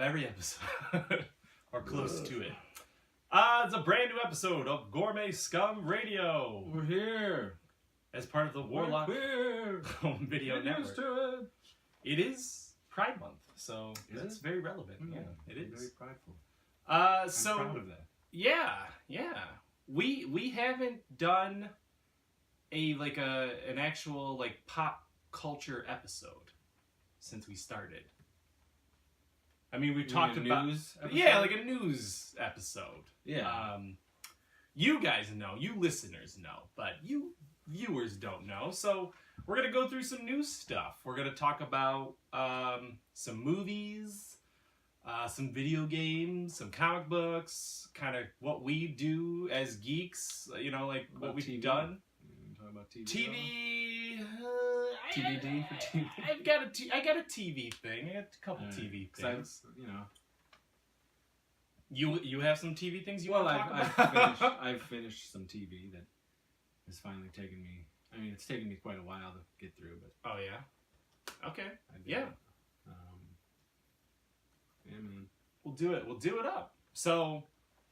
every episode. Or close to it. It's a brand new episode of Gourmet Scum Radio. We're here. As part of the WARLOCK home video network. To it is Pride Month, so is that's it? very relevant. Yeah, it is. Very prideful. I'm I'm proud of that. Yeah. We haven't done an actual pop culture episode since we started. I mean, we've talked about news episode? Yeah, like a news episode. Yeah. You guys know, you listeners know, but you viewers don't know. So we're gonna go through some news stuff. We're gonna talk about some movies, some video games, some comic books, kind of what we do as geeks. You know, like About what we've TV? done. Talking about TV. TV. TBD for TV. I got a TV thing. I got a couple TV things. You have some TV things you want to talk about? I've finished some TV that has finally taken me. I mean, it's taken me quite a while to get through, but Oh yeah. Okay. I did Yeah. it. Yeah, man. We'll do it. We'll do it up. So,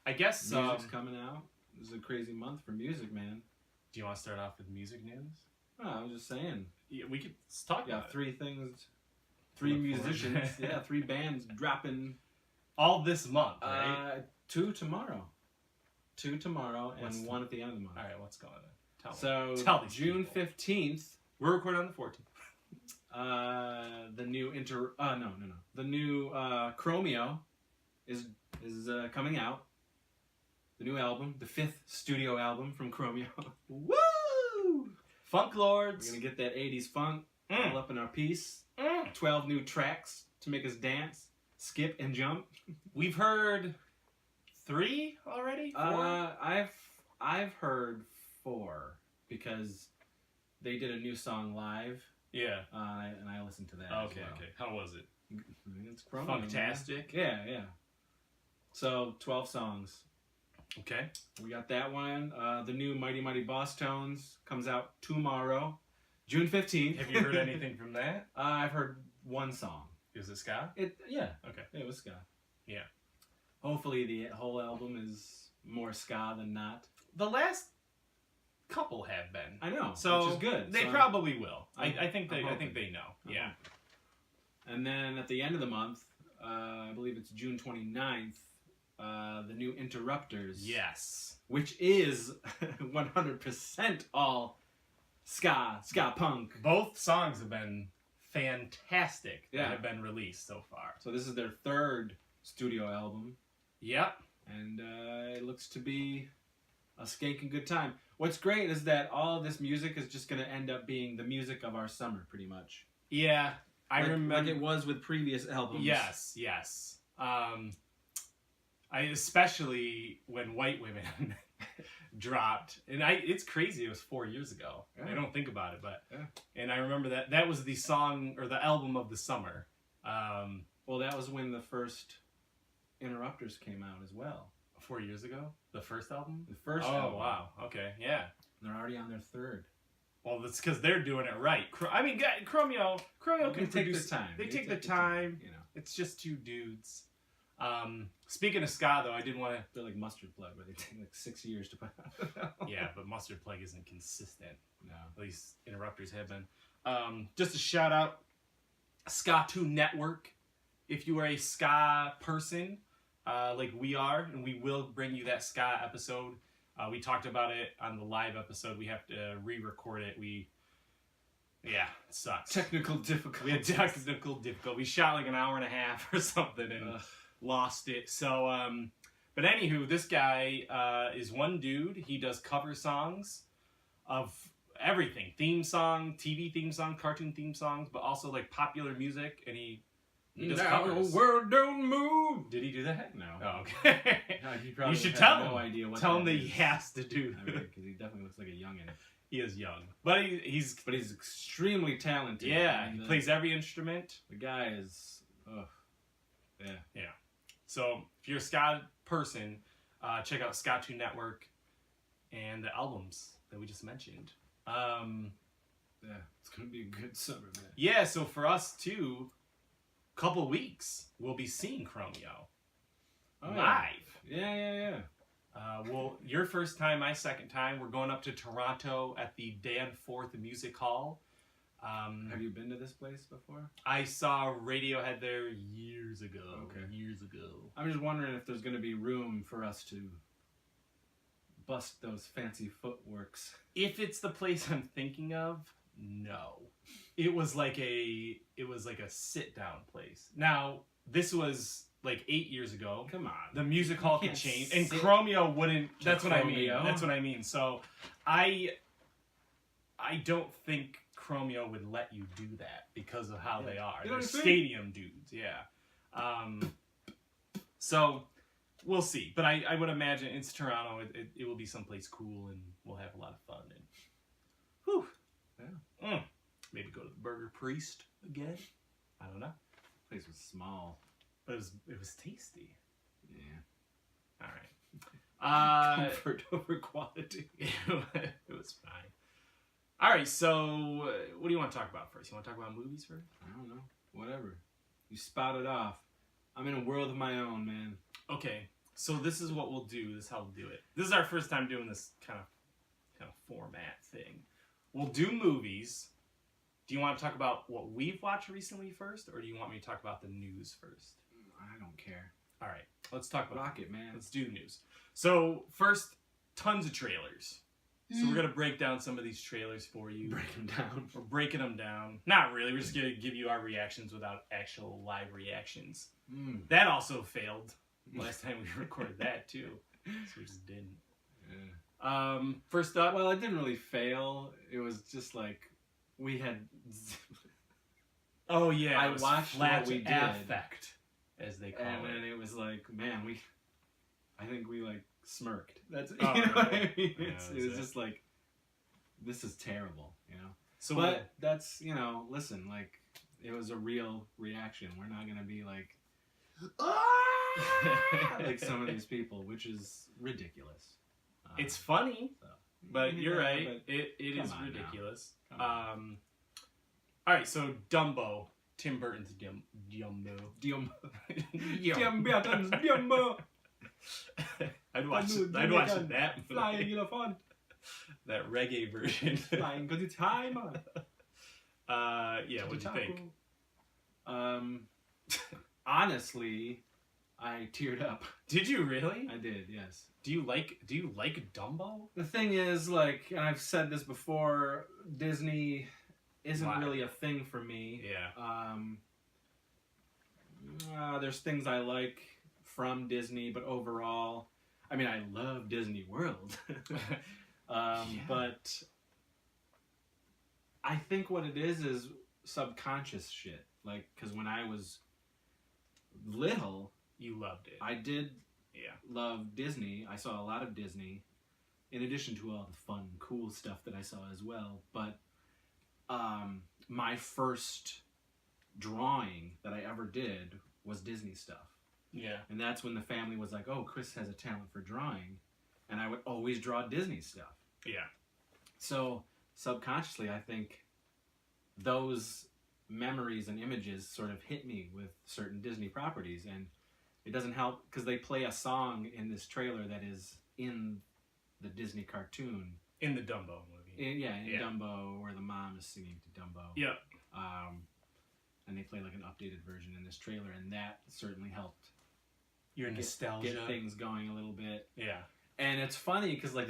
I guess. Music's coming out. This is a crazy month for music, man. Do you want to start off with music news? Oh, I was just saying. Yeah, we could talk Yeah, about it. 3 things. 3 Look musicians. forward. Yeah, 3 bands dropping. All this month, right? 2 tomorrow. 2 tomorrow What's and the- 1 at the end of the month. All right, what's going on? Tell me. So Tell these June people. 15th, We're recording on the 14th. the new the new Chromeo is coming out. The new album, the 5th studio album from Chromeo. Woo! Funk Lords. We're gonna get that 80s funk all up in our piece. 12 new tracks to make us dance, skip, and jump. We've heard 3 already. 4. I've heard 4 because they did a new song live. Yeah. And I listened to that. Okay. as well. Okay. How was it? It's Chromeo, man. Funktastic. Yeah. So 12 songs. Okay. We got that one. The new Mighty Mighty Bosstones comes out tomorrow, June 15th. Have you heard anything from that? I've heard 1 song. Is it ska? Yeah. Okay. It was ska. Yeah. Hopefully the whole album is more ska than not. The last couple have been. I know. So which is good. They So probably will. I'm I think they hoping. know. I'm Yeah. hoping. And then at the end of the month, I believe it's June 29th, the new Interrupters. Yes. Which is 100% all ska punk. Both songs have been fantastic that Yeah. have been released so far. So this is their 3rd studio album, Yep. and it looks to be a skanking good time. What's great is that all of this music is just going to end up being the music of our summer, pretty much. Yeah. I remember. like it was with previous albums. Yes. I especially when White Women dropped, and it's crazy. It was 4 years ago. Yeah. I don't think about it, but Yeah. and I remember that was the song or the album of the summer. Well, that was when the first Interrupters came out as well. 4 years ago, the first album. The first Oh album. wow. Okay. Yeah. They're already on their 3rd. Well, that's because they're doing it right. I mean, Chromeo They can take produce. their time. They take their time. You know, It's just 2 dudes. Speaking of ska, though, I did want to. they're like Mustard Plug, where they take like 6 years to put out. Yeah, but Mustard Plague isn't consistent. No. At least Interrupters have been. Just a shout out, Ska2 Network. If you are a ska person, like we are, and we will bring you that ska episode. We talked about it on the live episode. We have to re-record it. It sucks. Technical difficulties. We had technical difficulty. We shot like an hour and a half or something and lost it. So, but anywho, this guy is one dude. He does cover songs of everything. Theme song, TV theme song, cartoon theme songs, but also like popular music. And he does Now covers. the world don't move. Did he do that? No. Oh, okay. You should have tell no him. idea what Tell him that is. he has to do I that. mean, because he definitely looks like a youngin. He is young. But he's But he's extremely talented. yeah, I mean, he plays every instrument. The guy is. Yeah. So if you're a ska person, check out Ska2 Network and the albums that we just mentioned. Yeah. It's gonna be a good summer, man. Yeah, so for us too, couple weeks, we'll be seeing Chromeo Oh, live. Yeah. Well, your first time, my second time. We're going up to Toronto at the Danforth Music Hall. Have you been to this place before? I saw Radiohead there years ago. Okay. Years ago. I'm just wondering if there's going to be room for us to bust those fancy footworks. If it's the place I'm thinking of, no. It was like a sit down place. Now, this was like 8 years ago. Come on. The music hall could change, and Chromeo wouldn't. That's what I mean. That's what I mean. So, I don't think Chromeo would let you do that because of how they are. They're stadium dudes. Yeah. So we'll see. But I would imagine it's Toronto. It will be someplace cool, and we'll have a lot of fun. And whew. Yeah. Maybe go to the Burger Priest again. I don't know. The place was small. But it was tasty. Yeah. All right. Comfort over quality. It was fine. All right. So, what do you want to talk about first? You want to talk about movies first? I don't know. Whatever. You spouted off. I'm in a world of my own, man. Okay. So this is what we'll do. This is how we'll do it. This is our first time doing this kind of format thing. We'll do movies. Do you want to talk about what we've watched recently first, or do you want me to talk about the news first? I don't care. All right, let's talk about Rocket, man. Let's do the news. So first, tons of trailers. So we're gonna break down some of these trailers for you. Break them down. We're breaking them down. Not really. We're just gonna give you our reactions without actual live reactions. That also failed last time we recorded that too. So we just didn't. Yeah. First up. Well, it didn't really fail. It was just like we had. Oh yeah, I watched flat what we did. affect, as they call it. And then it was like, man, I think we like smirked. That's Oh, you know what really? I mean. Yeah, It was just like, this is terrible, you know. So, but that's listen, like it was a real reaction. We're not gonna be like, like some of these people, which is ridiculous. It's funny, so, but you're right. But it is ridiculous. All right, so Dumbo, Tim Burton's Dumbo. Dumbo. I'd watch that movie. Flying elephant. That reggae version. Flying because it's high, man. Yeah, what'd you think? Honestly, I teared up. Did you really? I did, yes. Do you like Dumbo? The thing is, like, and I've said this before, Disney isn't really a thing for me. Yeah. There's things I like from Disney, but overall, I mean, I love Disney World. But I think what it is subconscious shit. Like, because when I was little, You loved it. I did Yeah. love Disney. I saw a lot of Disney, in addition to all the fun, cool stuff that I saw as well. But my first drawing that I ever did was Disney stuff. Yeah. And that's when the family was like, oh, Chris has a talent for drawing. And I would always draw Disney stuff. Yeah. So subconsciously, I think those memories and images sort of hit me with certain Disney properties. And it doesn't help because they play a song in this trailer that is in the Disney cartoon. In the Dumbo movie. In Dumbo, where the mom is singing to Dumbo. Yeah. And they play like an updated version in this trailer, and that certainly helped Your nostalgia. get things going a little bit. Yeah. And it's funny because like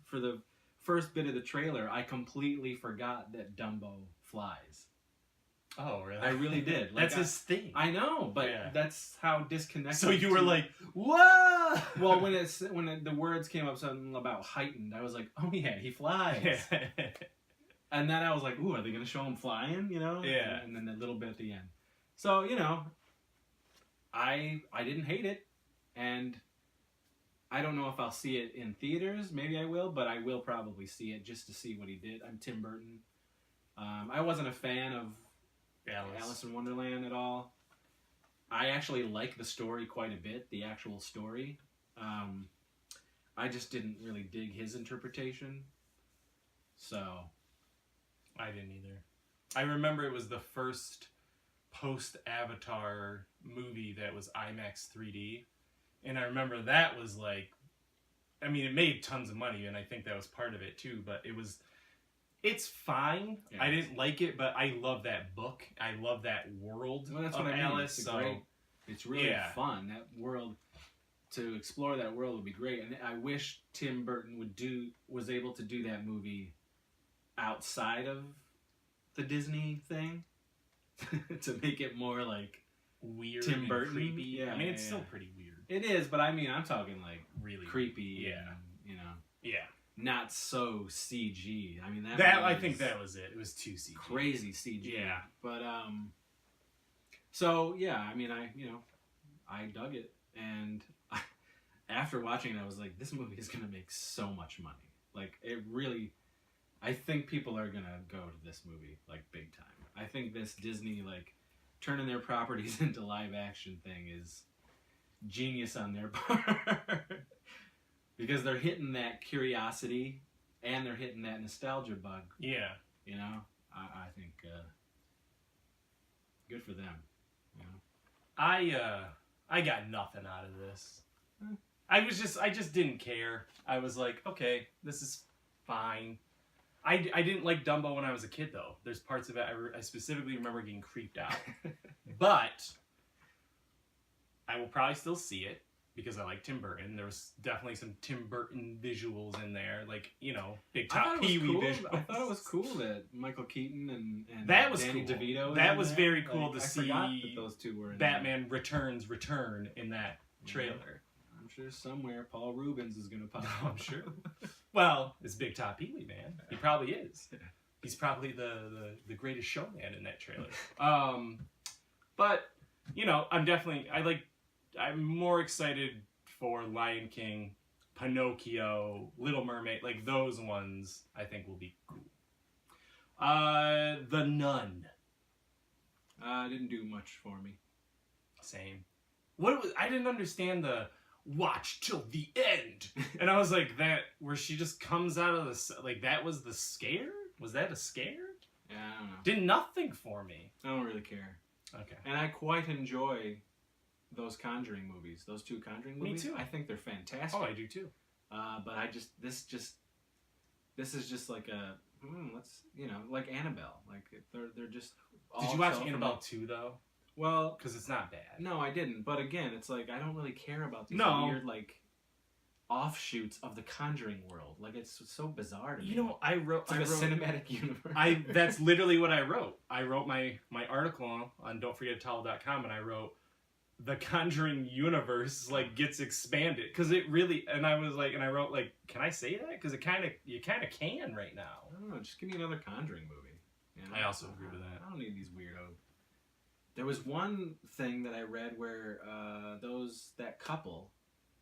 for the first bit of the trailer, I completely forgot that Dumbo flies. Oh, really? I really did. Like, That's his thing. I know, but Yeah. that's how disconnected. So you were like, whoa! well, when the words came up something about heightened, I was like, oh yeah, he flies. And then I was like, ooh, are they going to show him flying? You know? Yeah. And then that little bit at the end. So, I didn't hate it. And I don't know if I'll see it in theaters. Maybe I will, but I will probably see it just to see what he did. I'm Tim Burton. I wasn't a fan of Alice in Wonderland at all. I actually like the story quite a bit, the actual story. I just didn't really dig his interpretation. So... I didn't either. I remember it was the first post-Avatar movie that was IMAX 3D. And I remember that was like, I mean, it made tons of money, and I think that was part of it too, but it's fine. Yeah, I didn't like it, but I love that book. I love that world Well, that's of what I mean. Alice. It's really Yeah. fun. That world, to explore that world would be great. And I wish Tim Burton was able to do that movie outside of the Disney thing to make it more like weird Tim and Burton. creepy. Yeah, I mean, it's yeah, still yeah. pretty weird. It is, but I mean, I'm talking like Really creepy. Yeah. And, you know, Yeah. not so CG. I mean, I think that was it. It was too CG. crazy CG. Yeah. But so yeah, I mean, I dug it, and after watching it, I was like, this movie is gonna make so much money. Like, it really, I think people are gonna go to this movie like big time. I think this Disney like turning their properties into live action thing is genius on their part. Because they're hitting that curiosity and they're hitting that nostalgia bug. Yeah. You know, I think good for them. You know, I got nothing out of this. I just didn't care. I was like, okay, this is fine. I didn't like Dumbo when I was a kid, though. There's parts of it I specifically remember getting creeped out. But I will probably still see it because I like Tim Burton. There was definitely some Tim Burton visuals in there, like, you know, big top Pee-wee visuals. I thought it was cool that Michael Keaton and that was Danny cool. DeVito. That was very cool to I see. forgot that those two were in Batman Returns return in that trailer. Yeah. I'm sure somewhere Paul Reubens is gonna pop. I'm sure. Well, it's Big Top Pee-wee, man. He probably is. He's probably the greatest showman in that trailer. But you know, I'm more excited for Lion King, Pinocchio, Little Mermaid, like those ones. I think will be cool. The Nun. Didn't do much for me. Same. I didn't understand the watch till the end. And I was like, that where she just comes out of the, like, that was the scare? Was that a scare? Yeah, I don't know. Did nothing for me. I don't really care. Okay. And I quite enjoy those Conjuring movies. Those two Conjuring movies. Me too. I think they're fantastic. Oh, I do too. But this is just like a let's, you know, like Annabelle. Like they're just. Did you watch Annabelle 2 though? Well, because it's not bad. No, I didn't. But again, it's like I don't really care about these weird like offshoots of the Conjuring world. Like, it's so bizarre to me. You know, I wrote a cinematic universe. That's literally what I wrote. I wrote my article on don'tforgettowel.com, and I wrote the Conjuring universe like gets expanded because it really. And I was like, and I wrote like, can I say that? Because you kind of can right now. I don't know. Just give me another Conjuring movie. You know? I also agree with that. I don't need these weirdo. There was one thing that I read where that couple,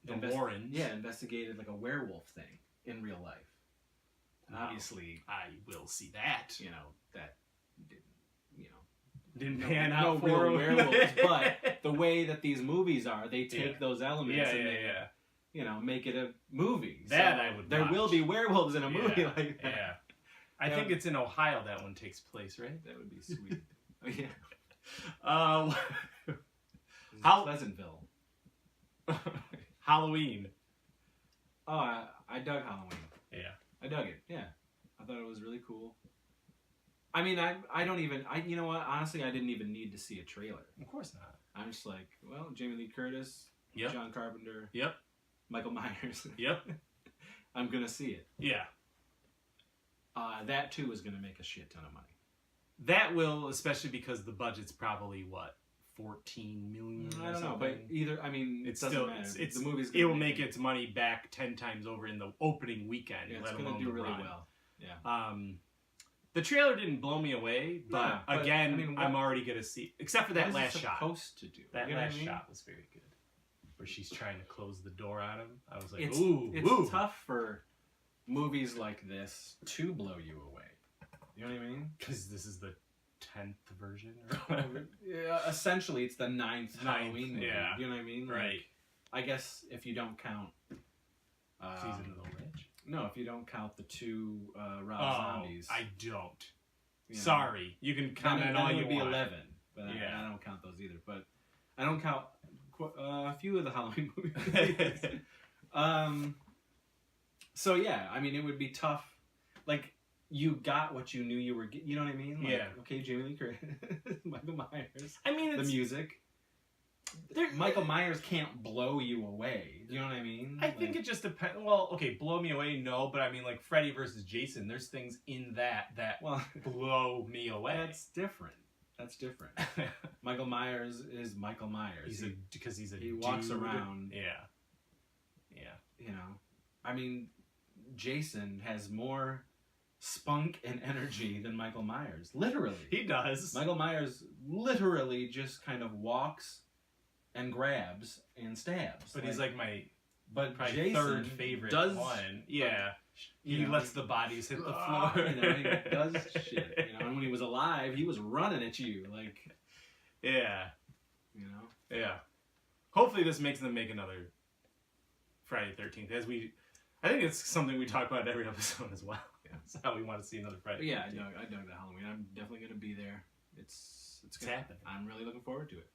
the Warrens, investigated like a werewolf thing in real life. And obviously, I will see that. You know, that didn't pan out no for real werewolves, but the way that these movies are, they take those elements and they, you know, make it a movie. That so I would. There will be werewolves in a movie like that. Yeah, I think it's in Ohio that one takes place, right? That would be sweet. Yeah. Pleasantville. Halloween. Oh, I dug Halloween. Yeah. I dug it. Yeah. I thought it was really cool. I mean, you know what? Honestly, I didn't even need to see a trailer. Of course not. I'm just like, well, Jamie Lee Curtis, yep. John Carpenter, yep, Michael Myers, yep. I'm gonna see it. Yeah. That too is gonna make a shit ton of money. That will, especially because the budget's probably what, 14 million. I don't know, but it doesn't matter. The movie's it will make its money back 10 times over in the opening weekend. Yeah, let it's alone gonna do really run. well. Yeah. The trailer didn't blow me away, but again, I'm already gonna see. Except for that last shot. Supposed to do that last shot was very good, where she's trying to close the door on him. I was like, it's tough for movies like this to blow you away. You know what I mean? Because this is the 10th version, or whatever. Yeah, essentially, it's the 9th Halloween movie. Yeah. You know what I mean? Right. Like, I guess if you don't count Season of the Witch. No, if you don't count the two Rob Zombies. I don't. You know, Sorry, you can comment all you want. It would be 11, but Yeah. I don't count those either. But I don't count a few of the Halloween movies. So yeah, I mean, it would be tough. Like, you got what you knew you were getting. You know what I mean? Like, Yeah. Okay, Jamie Lee Curtis, Michael Myers. I mean, The it's, music. Michael Myers can't blow you away. You know what I mean? I think it just depends. Well, okay, blow me away, no, but I mean, like Freddy versus Jason, there's things in that well, blow me away. that's different. That's different. Michael Myers is Michael Myers. He walks dude. around. Yeah. You know, I mean, Jason has more spunk and energy than Michael Myers. Literally. He does. Michael Myers literally just kind of walks and grabs and stabs. But he's like my probably Jason third favorite one. Yeah. He lets the bodies hit the floor. You know, he does shit. You know, and when he was alive, he was running at you. Like, yeah. you know? Yeah. Hopefully this makes them make another Friday the 13th. I think it's something we talk about every episode as well. Yeah. That's how we want to see another Friday. But yeah, I dug the Halloween. I'm definitely going to be there. It's happening. I'm really looking forward to it.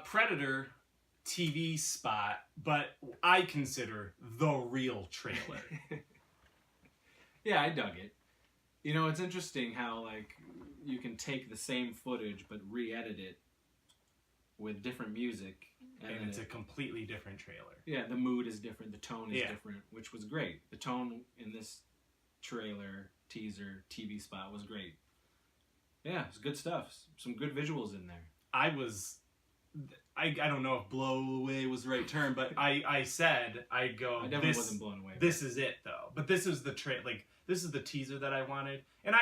Predator TV spot, but I consider the real trailer. Yeah, I dug it. You know, it's interesting how, like, you can take the same footage but re-edit it with different music. And it's a completely different trailer. Yeah, the mood is different, the tone is Yeah. different, which was great. The tone in this trailer, teaser, TV spot was great. Yeah, it's good stuff. Some good visuals in there. I don't know if blow away was the right term, but I said, I definitely wasn't blown away. This is it, though. But this is the this is the teaser that I wanted. And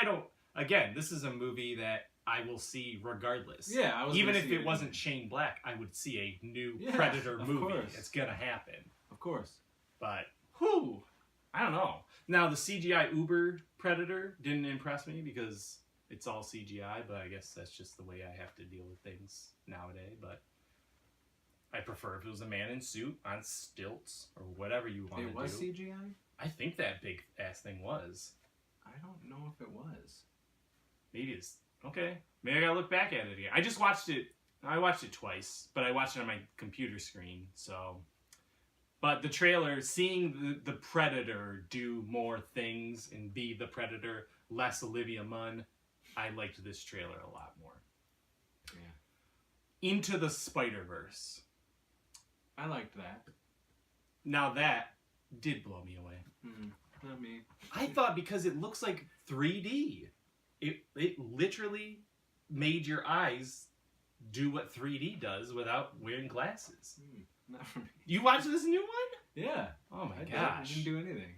again, this is a movie that I will see regardless. Yeah, even if it wasn't Shane Black, I would see a new Predator movie. Course. It's gonna happen. Of course. But I don't know. Now the CGI Uber Predator didn't impress me because it's all CGI, but I guess that's just the way I have to deal with things nowadays. But I prefer if it was a man in suit on stilts or whatever you want to do. It was CGI? I think that big ass thing was. I don't know if it was. Maybe it's okay. Maybe I gotta look back at it again. I just watched it. I watched it twice, but I watched it on my computer screen. So, but the trailer, seeing the Predator do more things and be the Predator, less Olivia Munn, I liked this trailer a lot more. Yeah. Into the Spider-Verse. I liked that. Now that did blow me away. Not me. I thought because it looks like 3D, it literally made your eyes do what 3D does without wearing glasses. Not for me. You watched this new one? Yeah. Oh my I gosh. didn't do anything.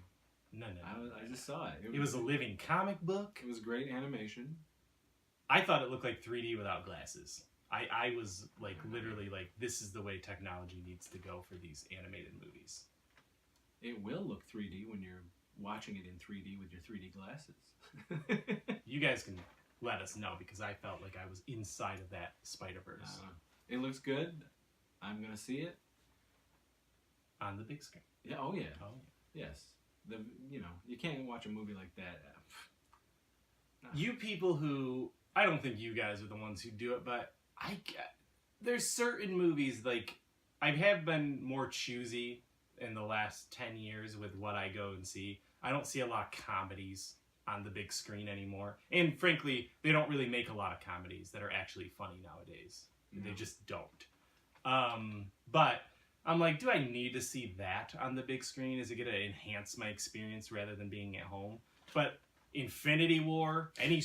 No. I just saw it. It was a living comic book. It was great animation. I thought it looked like 3D without glasses. I was like literally like, this is the way technology needs to go for these animated movies. It will look 3D when you're watching it in 3D with your 3D glasses. You guys can let us know because I felt like I was inside of that Spider-Verse. It looks good. I'm going to see it. On the big screen. Yeah. Oh, yeah. Oh, Yes. You can't watch a movie like that. You people who, I don't think you guys are the ones who do it, but there's certain movies, like, I have been more choosy in the last 10 years with what I go and see. I don't see a lot of comedies on the big screen anymore. And frankly, they don't really make a lot of comedies that are actually funny nowadays. No. They just don't. But I'm like, do I need to see that on the big screen? Is it going to enhance my experience rather than being at home? But Infinity War, any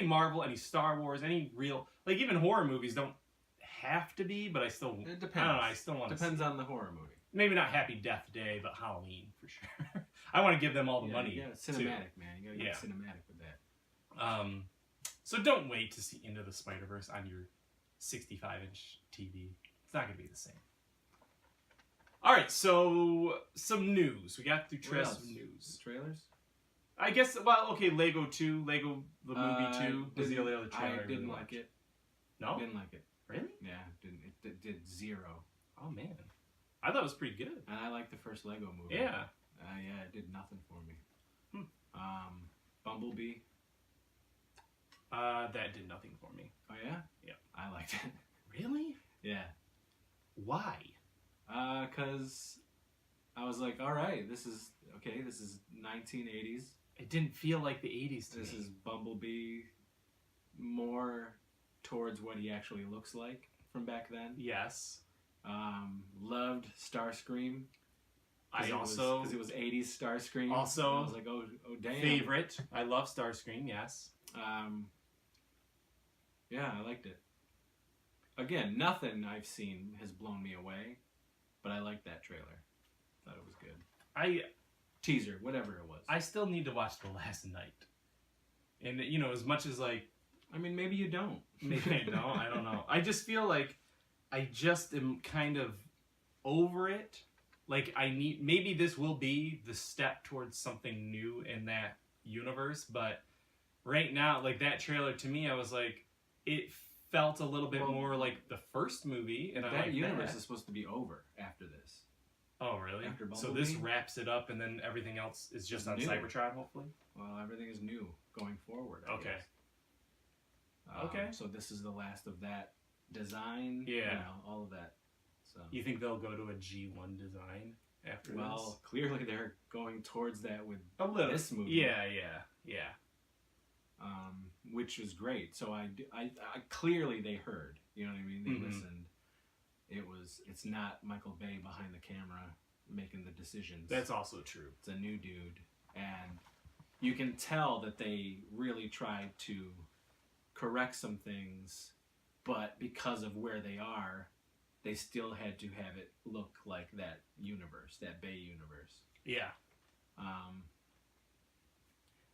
Marvel, any Star Wars, any real, like even horror movies don't have to be, but I still, it depends. I don't know, I still want to Depends on the horror movie. Maybe not Happy Death Day, but Halloween for sure. I want to give them all the money. Yeah, cinematic, man. You gotta get cinematic with that. So don't wait to see Into the Spider-Verse on your 65-inch TV. It's not going to be the same. All right, so some news. We got through some news. Trailers? I guess, well, okay, Lego 2, Lego the movie 2 was the other trailer. I didn't like it. No? Didn't like it. Really? Yeah, it did zero. Oh, man. I thought it was pretty good. And I liked the first Lego movie. Yeah. Yeah, it did nothing for me. Bumblebee. That did nothing for me. Oh yeah? Yeah. I liked it. Really? Yeah. Why? 'Cause I was like, all right, this is 1980s. It didn't feel like the 80s to This me. is Bumblebee more towards what he actually looks like from back then. Yes. Loved Starscream. I also... Because it was 80s Starscream. Also... I was like, oh damn. Favorite. I love Starscream, yes. Yeah, I liked it. Again, nothing I've seen has blown me away, but I liked that trailer. Thought it was good. Teaser, whatever it was. I still need to watch The Last Night. And, you know, as much as, like... I mean, maybe you don't. Maybe I don't. I don't know. I just feel like I just am kind of over it. Like, maybe this will be the step towards something new in that universe, but right now, like, that trailer, to me, I was like, it felt a little bit more like the first movie, and that universe is supposed to be over after this. Oh, really? After So Bumblebee? this wraps it up, and then everything else is just on New. Cybertron, hopefully? Well, everything is new going forward, I Okay. guess. Okay. So this is the last of that design. Yeah. You know, all of that. So. You think they'll go to a G1 design after this? Well, clearly they're going towards that with a little. this movie. Yeah. Which was great. So I clearly they heard. You know what I mean? They listened. It's not Michael Bay behind the camera making the decisions. That's also true. It's a new dude, and you can tell that they really tried to correct some things, but because of where they are, they still had to have it look like that universe, that Bay universe. Yeah.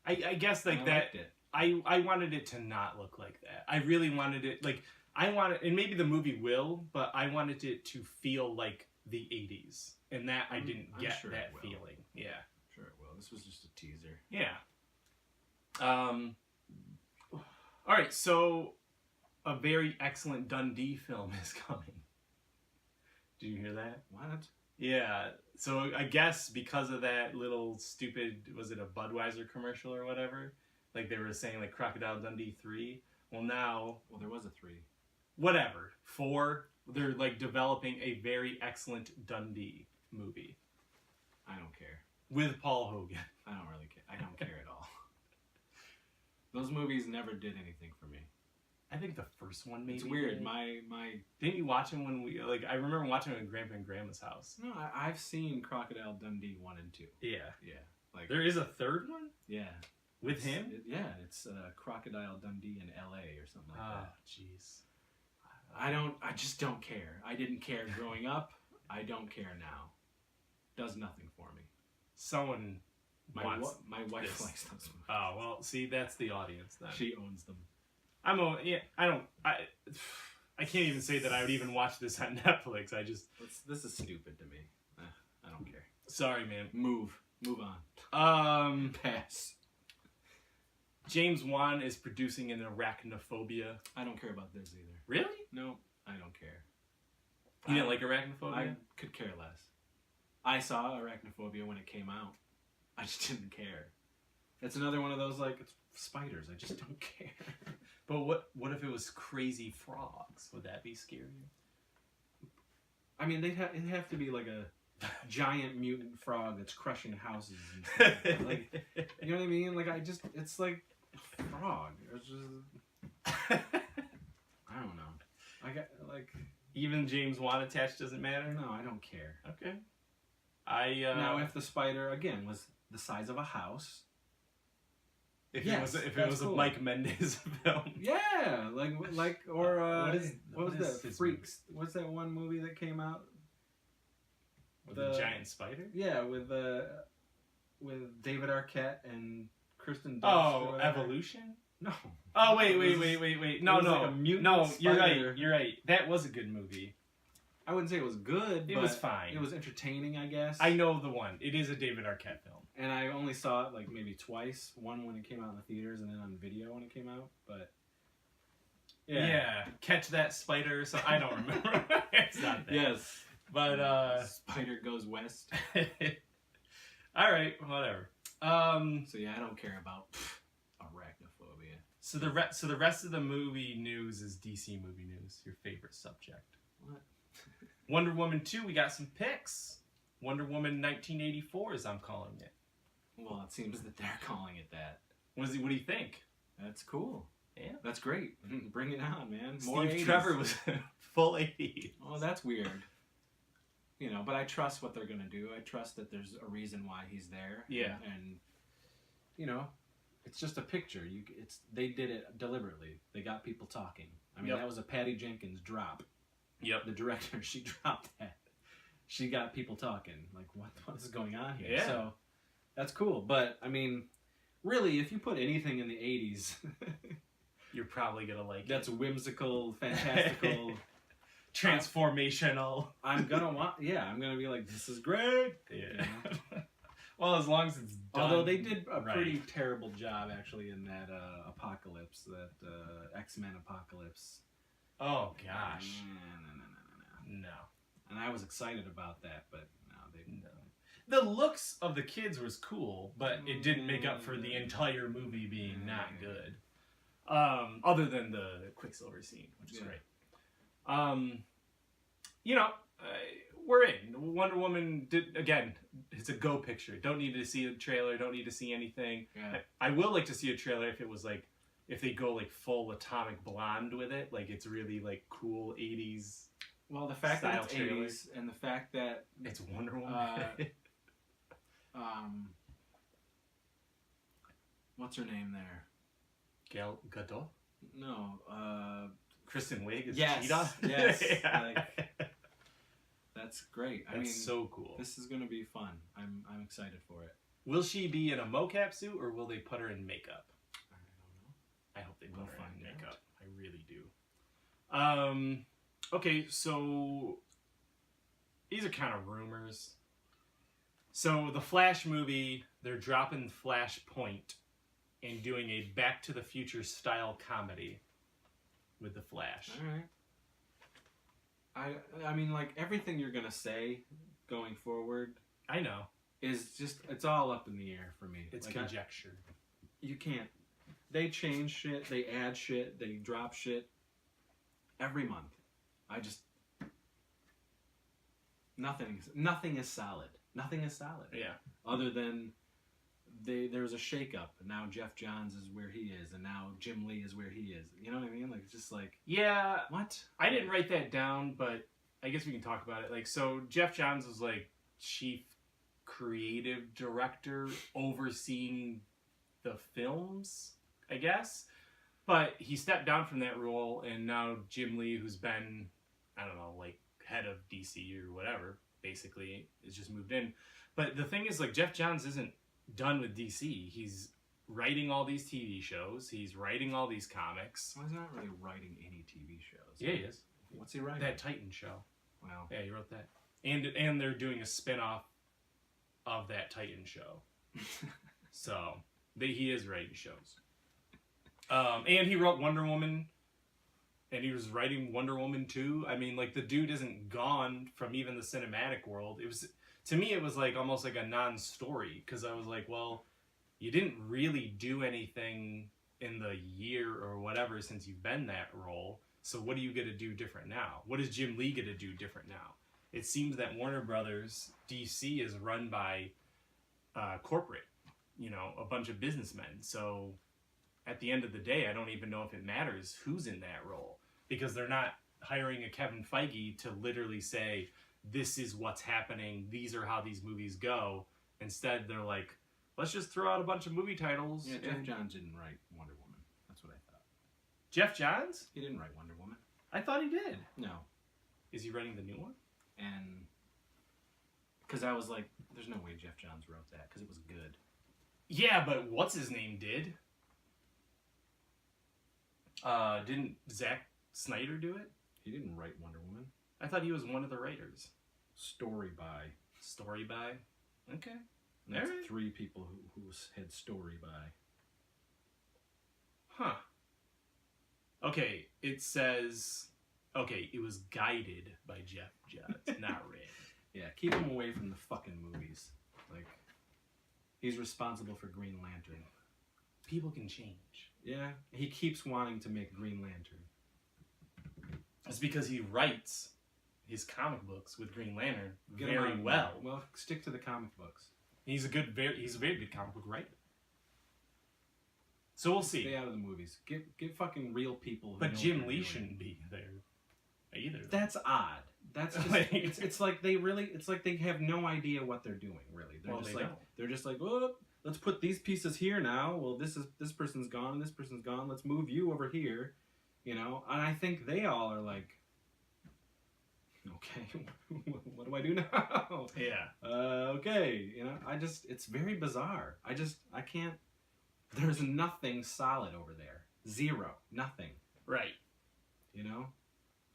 I guess like I that. liked it. I wanted it to not look like that. I really wanted it like I wanted, and maybe the movie will, but I wanted it to feel like the 80s, and that I didn't I'm get sure that it will. feeling. Yeah. Sure it will. This was just a teaser. Yeah. All right, so a very excellent Dundee film is coming. Did you hear that? What? Yeah. So I guess because of that little stupid, was it a Budweiser commercial or whatever? Like they were saying like Crocodile Dundee 3. Well, now... Well, there was a 3. Whatever. 4, they're like developing a very excellent Dundee movie. I don't care. With Paul Hogan. I don't really care. I don't care at all. Those movies never did anything for me. I think the first one maybe. It's weird. did. My Didn't you watch them when we like? I remember watching them at Grandpa and Grandma's house. No, I've seen Crocodile Dundee 1 and 2. Yeah. Yeah. Like There is a third one yeah. with him. It's Crocodile Dundee in L.A. or something like Oh, that. jeez. I just don't care. I didn't care growing up. I don't care now. Does nothing for me. Someone My wants. my wife this. likes those movies. Oh well, see, that's the audience then. She owns them. I can't even say that I would even watch this on Netflix. This is stupid to me. I don't care. Sorry, man. Move on. Pass. James Wan is producing an Arachnophobia. I don't care about this either. Really? No, I don't care. You didn't like Arachnophobia? I could care less. I saw Arachnophobia when it came out. I just didn't care. It's another one of those, like, it's spiders. I just don't care. But what if it was crazy frogs? Would that be scarier? I mean, it'd have to be like a giant mutant frog that's crushing houses and stuff. Like, you know what I mean? Like, it's like a frog. It's just, I don't know. I got, like... Even James Wan attached doesn't matter? No, I don't care. Okay. Now, if the spider, again, was the size of a house... If yes, it was cool. a Mike Mendez film. Yeah, or what was is that? his Freaks. What's that one movie that came out? With a giant spider? Yeah, with David Arquette and Kristen Dunst. Oh, Evolution? No. Oh, wait. No, like a mutant no, spider. you're right. That was a good movie. I wouldn't say it was good. It was fine. It was entertaining, I guess. I know the one. It is a David Arquette film. And I only saw it like maybe twice. One when it came out in the theaters, and then on video when it came out. But yeah. Catch That Spider. So I don't remember. It's not that. Yes. But Spider Goes West. All right, whatever. So yeah, I don't care about Arachnophobia. So the rest of the movie news is DC movie news. Your favorite subject. What? Wonder Woman 2. We got some picks. Wonder Woman 1984, as I'm calling it. Well, it seems that they're calling it that. What do you think? That's cool. Yeah, that's great. Bring it on, man. More Steve 80s. Trevor was full 80s. Oh, that's weird. You know, but I trust what they're gonna do. I trust that there's a reason why he's there. Yeah, and you know, it's just a picture. They did it deliberately. They got people talking. I mean, that was a Patty Jenkins drop. Yep. The director, she dropped that. She got people talking. Like, what is going on here? Yeah. So that's cool. But I mean, really, if you put anything in the 80s, you're probably gonna like that's whimsical, fantastical, transformational. I'm gonna be like, this is great. Yeah. You know? Well, as long as it's done. Although they did a pretty terrible job actually in that Apocalypse, that X-Men Apocalypse. Oh gosh. No. And I was excited about that, but no. The looks of the kids was cool, but it didn't make up for the entire movie being not good. Other than the Quicksilver scene, which is great. You know, we're in. Wonder Woman again. It's a go picture. Don't need to see a trailer. Don't need to see anything. Yeah. I will like to see a trailer if it was like, if they go like full Atomic Blonde with it, like it's really like cool 80s. Well, the fact that it's trailer. 80s and the fact that it's Wonder Woman. What's her name there? Gal Gadot? No. Kristen Wiig is yes, Cheetah? Yes. Yeah. Like, that's great. I mean, so cool. This is going to be fun. I'm excited for it. Will she be in a mocap suit or will they put her in makeup? I don't know. I hope they put her in makeup. I really do. Okay, so these are kind of rumors. So the Flash movie, they're dropping Flashpoint and doing a Back to the Future style comedy with the Flash. All right. I mean, like, everything you're gonna say going forward, I know, is just, it's all up in the air for me. It's like, conjecture. You can't. They change shit. They add shit. They drop shit every month. Nothing is solid. Nothing is solid. Yeah. Other than there's a shakeup, and now Jeff Johns is where he is, and now Jim Lee is where he is. You know what I mean? Like, it's just like, yeah. What? I didn't write that down, but I guess we can talk about it. Like, so Jeff Johns was like chief creative director, overseeing the films, I guess. But he stepped down from that role, and now Jim Lee, who's been, I don't know, like head of DC or whatever, basically, is just moved in. But the thing is, like, Jeff Johns isn't done with DC. He's writing all these TV shows. He's writing all these comics. Well, he's not really writing any TV shows. Yeah, he is. What's he writing? That Titan show. Wow. Yeah, he wrote that. And they're doing a spin-off of that Titan show. So, he is writing shows. And he wrote Wonder Woman, and he was writing Wonder Woman 2. I mean, like, the dude isn't gone from even the cinematic world. It was, to me, it was like almost like a non-story, because I was like, well, you didn't really do anything in the year or whatever since you've been that role, so what are you going to do different now? What is Jim Lee going to do different now? It seems that Warner Brothers, DC, is run by corporate, you know, a bunch of businessmen, so at the end of the day, I don't even know if it matters who's in that role, because they're not hiring a Kevin Feige to literally say, this is what's happening, these are how these movies go. Instead, they're like, let's just throw out a bunch of movie titles. Yeah, Jeff Johns didn't write Wonder Woman. That's what I thought. Jeff Johns? He didn't write Wonder Woman. I thought he did. No. Is he writing the new one? And because I was like, there's no way Jeff Johns wrote that, because it was good. Yeah, but what's his name did? Didn't Zack Snyder do it? He didn't write Wonder Woman. I thought he was one of the writers. Story by. Story by? Okay. That's right. 3 people who had story by. Huh. Okay, it says... Okay, it was guided by Jeff Johns, not written. Yeah, keep him away from the fucking movies. Like, he's responsible for Green Lantern. People can change. Yeah, he keeps wanting to make Green Lantern. It's because he writes his comic books with Green Lantern Get him very out. well. Well, stick to the comic books. He's a very good comic book writer. So we'll see. Stay out of the movies. Get fucking real people. Who But know Jim what Lee they're shouldn't be there either. That's odd. That's just it's like they really it's like they have no idea what they're doing. Really, they're just like oh, let's put these pieces here now. Well, this person's gone. This person's gone. Let's move you over here. You know, and I think they all are like, okay, what do I do now? Yeah. Okay, you know, it's very bizarre. I can't. There's nothing solid over there. Zero. Nothing. Right. You know?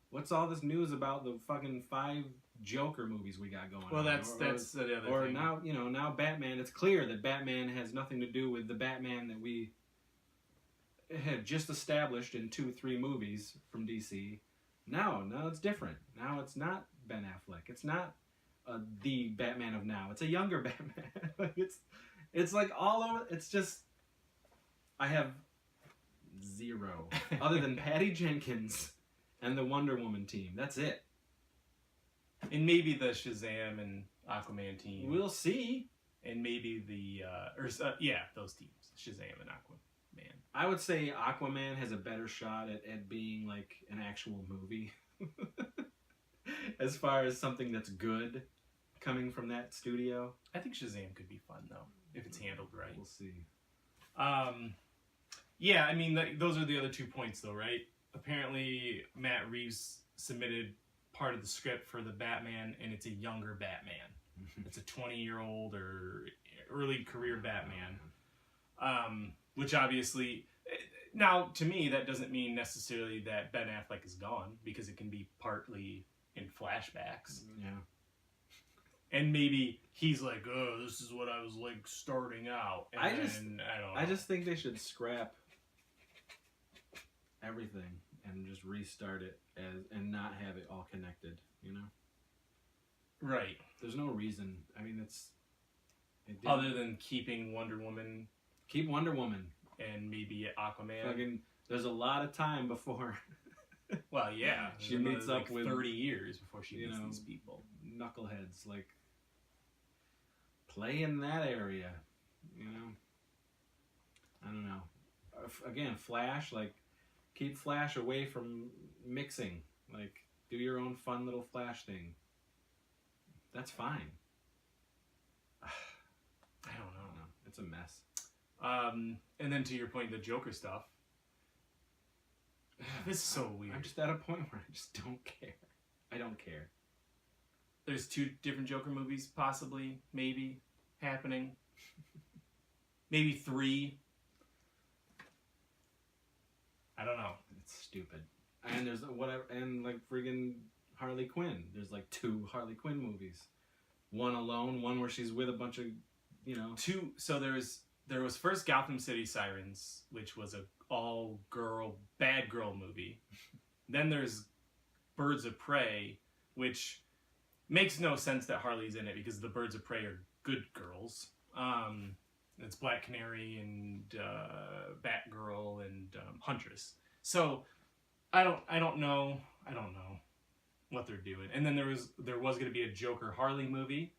What's all this news about the fucking 5 Joker movies we got going on? Well, that's the other thing. Or now, you know, now Batman, it's clear that Batman has nothing to do with the Batman that we had just established in 2-3 movies from DC. Now it's different. Now it's not Ben Affleck. It's not the Batman of now. It's a younger Batman. Like it's like all over. It's just I have zero other than Patty Jenkins and the Wonder Woman team. That's it. And maybe the Shazam and Aquaman team. We'll see. And maybe those teams, Shazam and Aquaman. I would say Aquaman has a better shot at being like an actual movie. As far as something that's good coming from that studio. I think Shazam could be fun though, if it's handled right. We'll see. Yeah, I mean, those are the other 2 points though, right? Apparently Matt Reeves submitted part of the script for the Batman, and it's a younger Batman. It's a 20-year-old or early career Batman. Which obviously, now to me, that doesn't mean necessarily that Ben Affleck is gone, because it can be partly in flashbacks. Yeah. And maybe he's like, oh, this is what I was like starting out. And I don't know. I just think they should scrap everything and just restart it and not have it all connected, you know? Right. There's no reason. I mean, other than keeping Wonder Woman. Keep Wonder Woman. And maybe Aquaman. Fucking, there's a lot of time before. Well, yeah. She meets up with 30 years before she meets these people. Knuckleheads, like, play in that area, you know? I don't know. Again, Flash, like, keep Flash away from mixing. Like, do your own fun little Flash thing. That's fine. I don't know. It's a mess. And then to your point, the Joker stuff. This is so weird. I'm just at a point where I just don't care. I don't care. There's 2 different Joker movies possibly, maybe, happening. Maybe 3. I don't know. It's stupid. And there's whatever, and like friggin' Harley Quinn. There's like 2 Harley Quinn movies. One alone, one where she's with a bunch of, you know. 2. So there was first Gotham City Sirens, which was a all-girl, bad girl movie. Then there's Birds of Prey, which makes no sense that Harley's in it because the Birds of Prey are good girls. It's Black Canary and Batgirl and Huntress. So I don't know what they're doing. And then there was going to be a Joker Harley movie,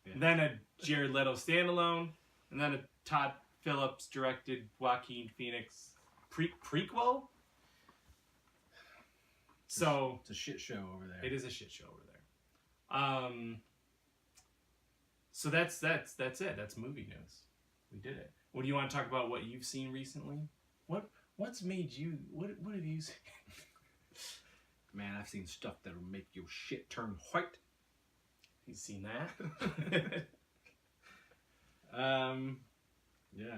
Yeah. Then a Jared Leto standalone, and then a Todd Phillips directed Joaquin Phoenix prequel. So it's a shit show over there. It is a shit show over there. So that's it. That's movie news. We did it. What do you want to talk about? What you've seen recently? What's made you? What have you seen? Man, I've seen stuff that'll make your shit turn white. You've seen that? Yeah,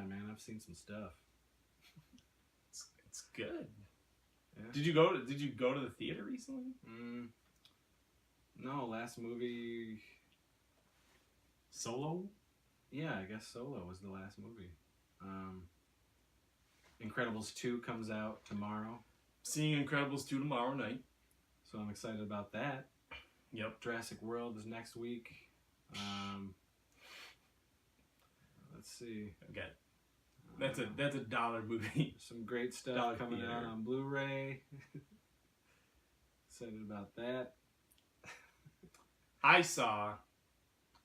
man, I've seen some stuff. It's good. Yeah. Did you go to the theater recently? No, last movie. Solo? Yeah, I guess Solo was the last movie. Incredibles 2 comes out tomorrow. Seeing Incredibles 2 tomorrow night. So I'm excited about that. Yep. Jurassic World is next week. Let's see. Okay. That's a dollar movie. Some great stuff Dollar coming theater. out on Blu-ray. Excited about that. I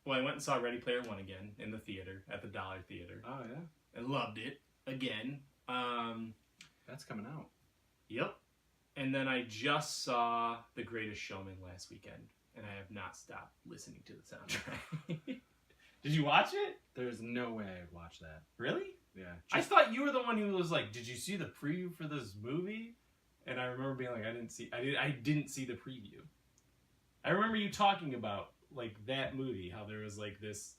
went and saw Ready Player One again in the theater, at the Dollar Theater. Oh, yeah? And loved it again. That's coming out. Yep. And then I just saw The Greatest Showman last weekend, and I have not stopped listening to the soundtrack. Did you watch it? There's no way I would watch that. Really? Yeah. I thought you were the one who was like, "Did you see the preview for this movie?" And I remember being like, I didn't see the preview. I remember you talking about like that movie, how there was like this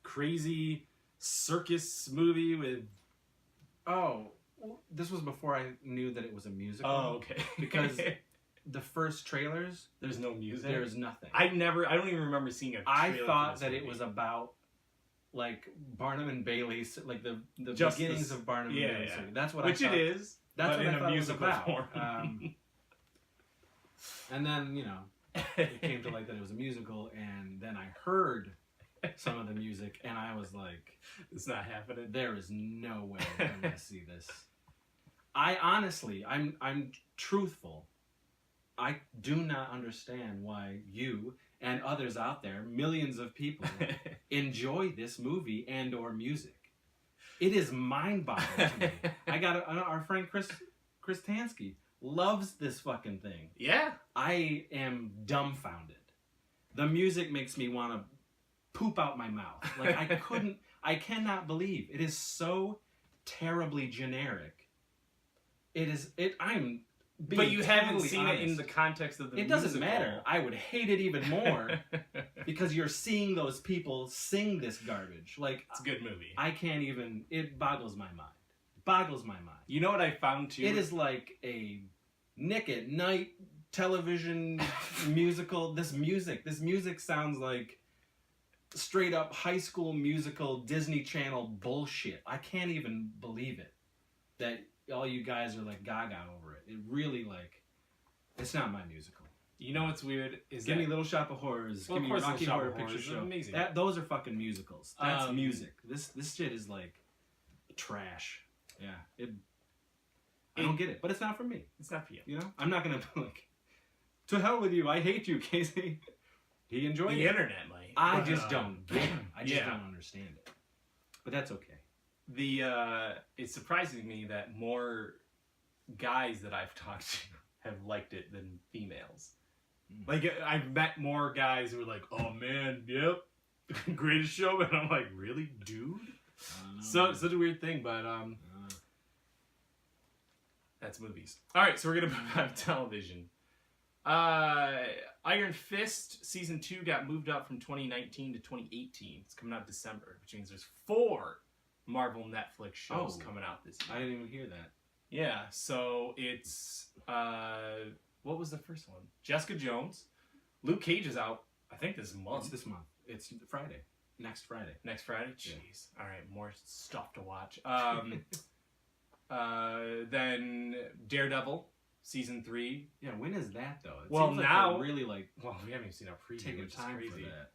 crazy circus movie with. Oh, well, this was before I knew that it was a musical. Oh, okay. Because the first trailers, there's no music. there's nothing. I don't even remember seeing a trailer. I for thought this that movie. it was about like Barnum and Bailey's, like the Just beginnings this- of Barnum yeah, and Bailey's. yeah. That's what Which I thought. it is. That's but what in I a thought musical it was about. form. And then, you know, it came to light that it was a musical, and then I heard some of the music, and I was like, It's not happening. there is no way I'm going to see this. I honestly, I'm truthful. I do not understand why you and others out there, millions of people, enjoy this movie and or music. It is mind-boggling to me. I got our friend Chris Tansky loves this fucking thing. Yeah. I am dumbfounded. The music makes me want to poop out my mouth. Like I cannot believe it is so terribly generic. I'm being But you haven't totally seen honest. it in the context of the It musical. doesn't matter. I would hate it even more because you're seeing those people sing this garbage. Like, It's a good movie. I can't even. It boggles my mind. Boggles my mind. You know what I found too? It is like a Nick at Night television musical. This music sounds like straight up high school musical Disney Channel bullshit. I can't even believe it that all you guys are like gaga over it. It really like, it's not my musical. You know what's weird is Give that me Little Shop of Horrors. Well, Give of me course Rocky Little Shop Horror of Horrors Picture is Show. amazing. Those are fucking musicals. That's music. This shit is like trash. Yeah. I don't get it, but it's not for me. it's not for you. You know, I'm not gonna be like, to hell with you. I hate you, Casey. He enjoyed The it. internet might. I but, just don't get it. I just yeah. don't understand it. But that's okay. It's surprising me that more guys that I've talked to have liked it than females. Like I've met more guys who are like, "Oh man, yep, Greatest Showman." I'm like, "Really, dude?" So such a weird thing, but that's movies. All right, so we're gonna move on to television. Iron Fist season 2 got moved up from 2019 to 2018. It's coming out December, which means there's 4 Marvel Netflix shows coming out this year. I didn't even hear that. Yeah, so it's what was the first one? Jessica Jones. Luke Cage is out, I think this month. It's this month. It's Friday. Next Friday. Next Friday? Yeah. Jeez. All right, more stuff to watch. Then Daredevil season 3. Yeah, when is that though? It Well, seems like now- they're really like Well, we haven't even seen our preview, taking which time is for crazy. that.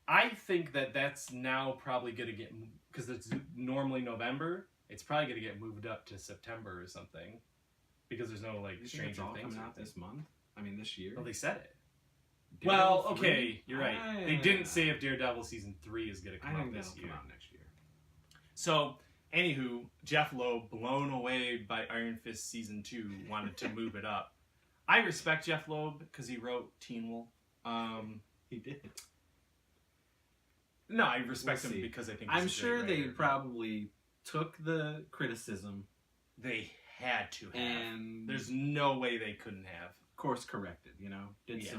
I think that's now probably going to get, because it's normally November, it's probably going to get moved up to September or something, because there's no like You think it's Stranger all Things coming or out anything. this month? I mean, this year. Well, they said it. Daredevil Well, 3? okay, you're right. They didn't say if Daredevil season 3 is going to I come out think this that'll year. come out next year. So, anywho, Jeff Lowe, blown away by Iron Fist season 2, wanted to move it up. I respect Jeff Lowe because he wrote Teen Wolf. He did. No, I respect We'll him see. because I think he's I'm a sure great they writer. probably took the criticism They had to have. and There's no way they couldn't have. course corrected. You know, Yeah.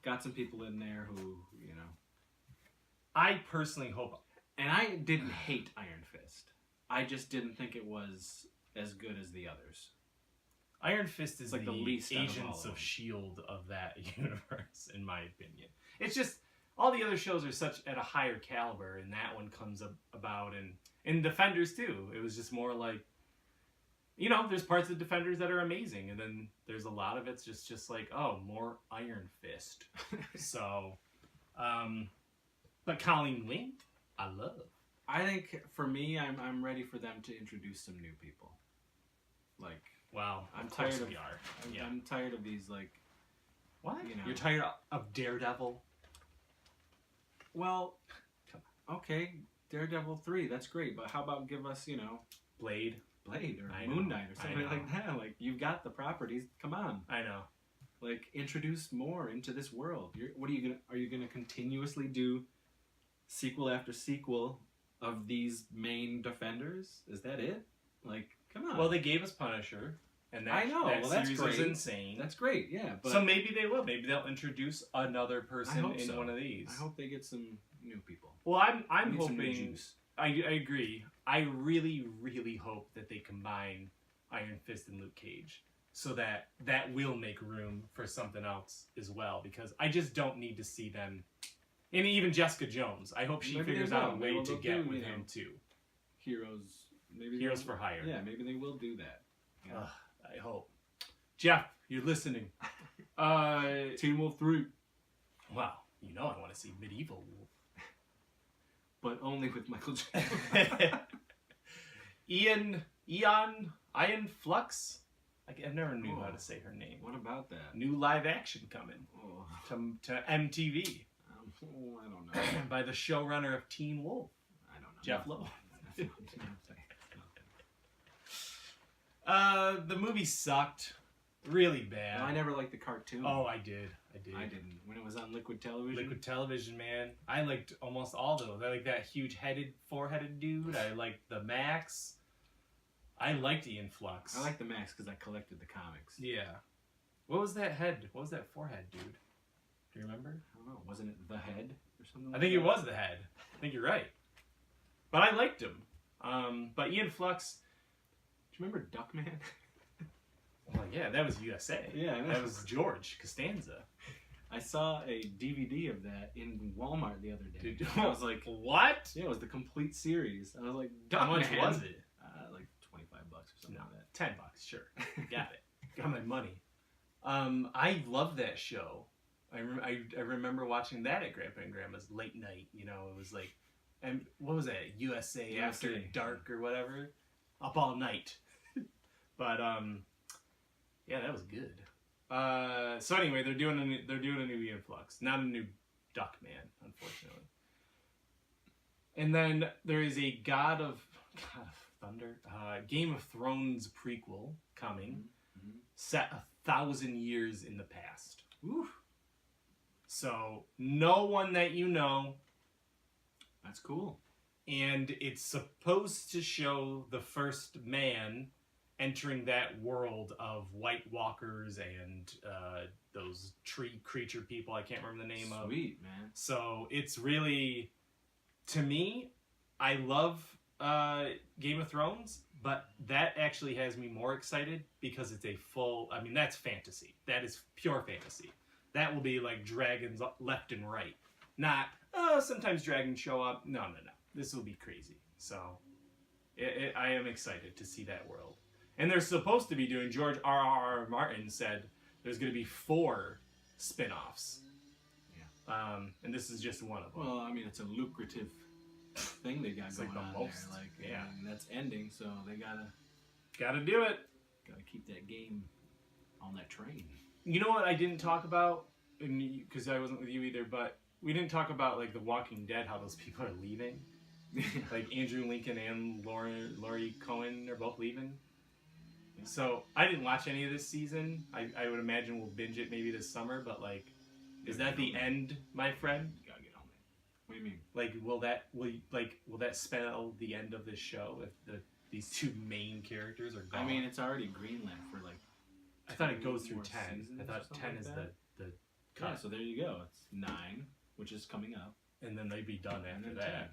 got some people in there who I personally hope. and I didn't hate Iron Fist. I just didn't think it was as good as the others. Iron Fist is Like the the least out of Agents all of of them. S.H.I.E.L.D. of that universe, in my opinion. It's just, all the other shows are such at a higher caliber, and that one comes about, and Defenders too. It was just more like, there's parts of Defenders that are amazing, and then there's a lot of it's just like, oh, more Iron Fist. So, but Colleen Wing, I love. I think for me, I'm ready for them to introduce some new people. Like, Wow, I'm of course tired of. we are. Yeah. I'm tired of these like. What? You know. You're tired of Daredevil? Well, okay, Daredevil 3, that's great, but how about give us, Blade or I Moon know, Knight or I something know. like that? Like, you've got the properties. Come on, I know. like introduce more into this world. Are you gonna continuously do sequel after sequel of these main defenders? Is that it? Like, come on. Well, they gave us Punisher, and that, I know. that Well, that's series was great. insane. That's great, yeah. But So maybe they will. Maybe they'll introduce another person hope in so. one of these. I hope they get some new people. Well, I'm Need some new hoping. juice. I agree. I really, really hope that they combine Iron Fist and Luke Cage, so that will make room for something else as well. Because I just don't need to see them. And even Jessica Jones. I hope she Maybe they figures will. out a Maybe way to they'll get do, with you know, him too. Heroes. Maybe Heroes they- for hire. Yeah, maybe they will do that. Yeah. Ugh, I hope. Jeff, you're listening. Teen Wolf 3. Wow, I want to see Medieval Wolf. But only with Michael Jackson. Ian Flux. I never knew how to say her name. What about that? New live action coming Oh, to MTV I don't know. by the showrunner of Teen Wolf, I don't know. Jeff Lowe. Well, The movie sucked really bad. I never liked the cartoon. Oh, I did. I didn't. When it was on Liquid Television. Liquid Television, man. I liked almost all those. I like that four-headed dude. I liked the Max. I liked Ian Flux. I like the Max because I collected the comics. Yeah. What was that head? What was that forehead, dude? Do you remember? I don't know. Wasn't it the head or something? I think it was the head. I think you're right. But I liked him. But Ian Flux. Do you remember Duckman? Well, yeah, that was USA. Yeah, I know. That was George Costanza. I saw a DVD of that in Walmart the other day. Dude, I was like, what? yeah, it was the complete series. I was like, How much Duckman. was it? Like $25 or something No, like that. $10, sure. Got it. Got my money. I love that show. I remember watching that at Grandpa and Grandma's late night. It was like, and what was that? USA After Dark or whatever. Up all night. But yeah, that was good. So anyway, they're doing a new Ian Flux, not a new Duckman, unfortunately. And then there is a God of Thunder, Game of Thrones prequel coming, set 1,000 years in the past. Ooh, So no one that you know, that's cool. and it's supposed to show the first man entering that world of White Walkers and those tree creature people. I can't remember the name of. Sweet, man. So it's really, to me, I love Game of Thrones, but that actually has me more excited because it's a full, that's fantasy. That is pure fantasy. That will be like dragons left and right. Not, sometimes dragons show up. No. This will be crazy. So I am excited to see that world. And they're supposed to be doing, George R.R. Martin said there's going to be 4 spin-offs. Yeah. And this is just one of them. Well, it's a lucrative thing they got It's going like the on most, there. Like, yeah. and that's ending, so they Gotta do it. gotta keep that game on that train. You know what I didn't talk about, because I wasn't with you either, but we didn't talk about like The Walking Dead, how those people are leaving. Like Andrew Lincoln and Laurie Cohen are both leaving. Yeah. So I didn't watch any of this season. I would imagine we'll binge it maybe this summer, but like, is that the end, my friend? You gotta get on it. What do you mean? Like, will that spell the end of this show if these 2 main characters are gone? It's already greenlit for like. I thought it goes through more 10. seasons I or thought something 10 like is that. the Yeah, cut. so there you go. It's 9, which is coming up. And then they'd be done And after then that.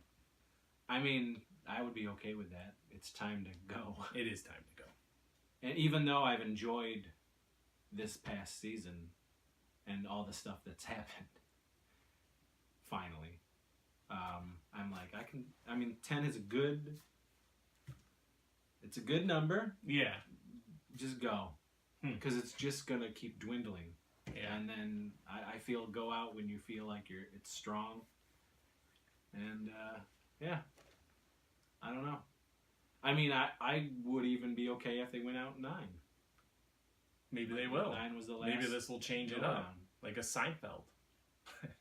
10. I would be okay with that. It's time to go. It is time to go. And even though I've enjoyed this past season and all the stuff that's happened, finally, I'm like, 10 is it's a good number. Yeah. Just go. Because it's just going to keep dwindling. Yeah. And then I feel go out when you feel like it's strong. And, yeah. I don't know. I mean, I would even be okay if they went out 9. Maybe they will. 9 was the last. Maybe this will change it go up. down. Like a Seinfeld.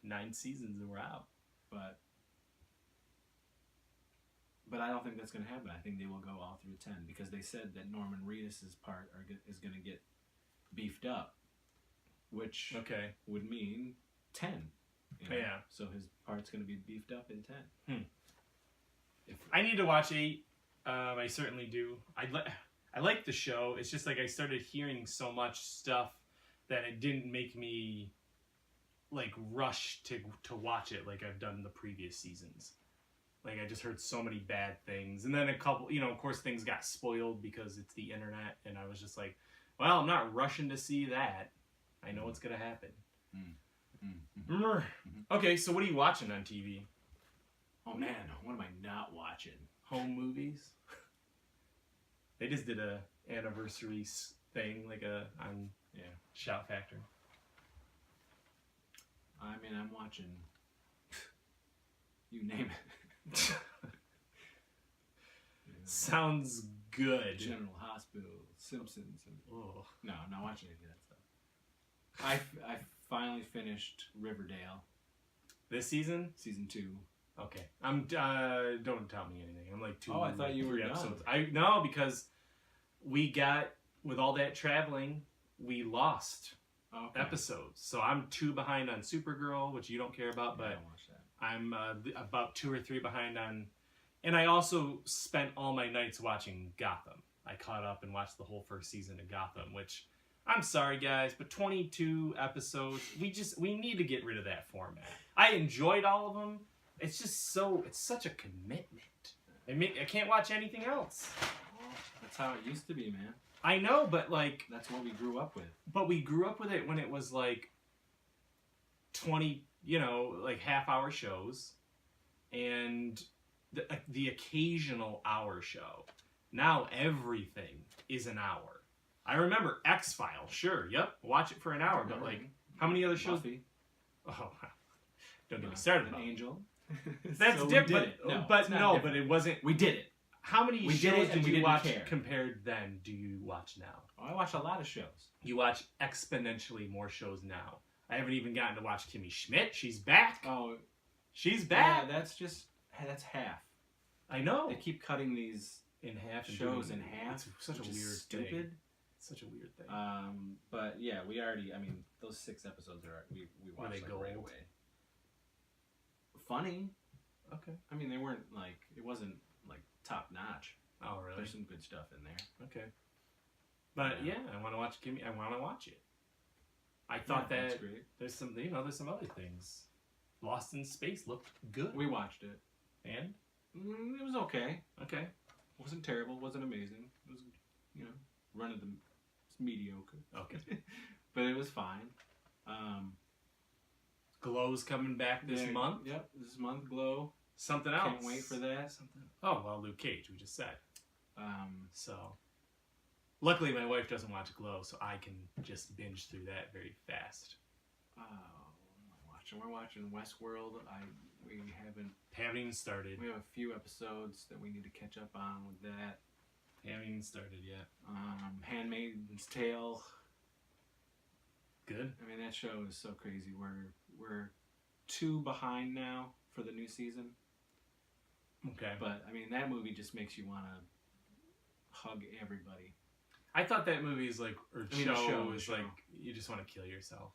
9 seasons and we're out. But I don't think that's going to happen. I think they will go all through 10 because they said that Norman Reedus' part is going to get beefed up, which would mean 10. You know? Yeah. So his part's going to be beefed up in 10. I need to watch 8. I certainly do. I like the show. It's just like I started hearing so much stuff that it didn't make me like rush to watch it like I've done the previous seasons. Like I just heard so many bad things, and then a couple, of course things got spoiled because it's the internet, and I was just like, well, I'm not rushing to see that. I know what's gonna happen. Okay, so what are you watching on TV? Oh man, what am I not watching? Home movies. They just did a anniversary thing, like on Shout Factor. I mean, I'm watching. You name it. Sounds good. General Hospital, Simpsons. No, I'm not watching any of that stuff. I finally finished Riverdale. This season? Season 2. Okay. Don't tell me anything. I'm like 2. Oh, I thought you were episodes. done. No, because we got, with all that traveling, we lost episodes. So I'm 2 behind on Supergirl, which you don't care about, but I don't watch that. I'm about 2 or 3 behind on, and I also spent all my nights watching Gotham. I caught up and watched the whole first season of Gotham, which, I'm sorry guys, but 22 episodes, we need to get rid of that format. I enjoyed all of them. It's just it's such a commitment. I can't watch anything else. That's how it used to be, man. I know, but like... That's what we grew up with. But we grew up with it when it was like 20, like half-hour shows and the occasional hour show. Now everything is an hour. I remember X-Files, sure, yep, watch it for an hour, but like, how many other shows? Buffy. Oh, don't get me started. An Angel. That's so different. But it wasn't. We did it. How many shows did you watch care. Compared then do you watch now? Oh, I watch a lot of shows. You watch exponentially more shows now. I haven't even gotten to watch Kimmy Schmidt. She's back. Oh, she's back. Yeah, that's half. I know. They keep cutting these in half shows in half. It's such a weird stupid. Thing. Such a weird thing. But yeah, we already. I mean, those 6 episodes we watched like right away. Funny. Okay. I mean, they weren't like it wasn't like top notch. Oh really? There's some good stuff in there. Okay. But yeah, I want to watch Kimmy. I want to watch it. I thought that great. There's some some other things. Lost in Space looked good. We watched it. And it was okay. Okay. It wasn't terrible. Wasn't amazing. It was run of the mediocre. Okay. But it was fine. Glow's coming back this month. Yep, this month Glow. Something else. Can't wait for that. Something. Oh well, Luke Cage. We just said. So. Luckily, my wife doesn't watch Glow, so I can just binge through that very fast. We're watching Westworld. We haven't even started. We have a few episodes that we need to catch up on with that. Haven't even started yet. Handmaid's Tale. Good. I mean, that show is so crazy. We're 2 behind now for the new season. Okay. But I mean, that movie just makes you want to hug everybody. I thought that movie is like, or I mean, show is like, you just want to kill yourself.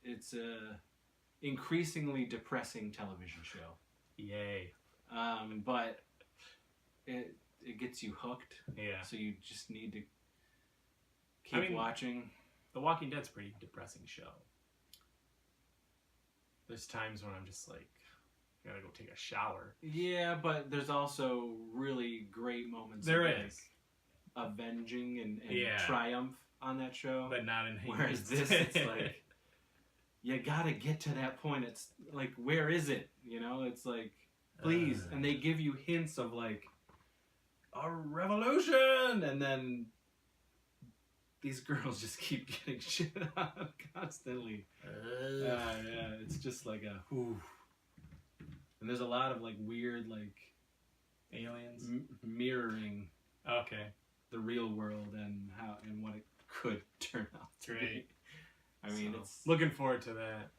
It's a increasingly depressing television show. Yay. But it gets you hooked. Yeah. So you just need to keep watching. The Walking Dead's a pretty depressing show. There's times when I'm just like, I gotta go take a shower. Yeah, but there's also really great moments. There of, is. Like, avenging and triumph on that show. But not in Whereas this, it's like, you gotta get to that point. It's like, where is it? It's like, please. And they give you hints of like, a revolution! And then these girls just keep getting shit on constantly. Yeah, it's just like a whew. And there's a lot of like weird like Aliens. Mirroring Okay. the real world and what it could turn out to be. I mean, it's looking forward to that.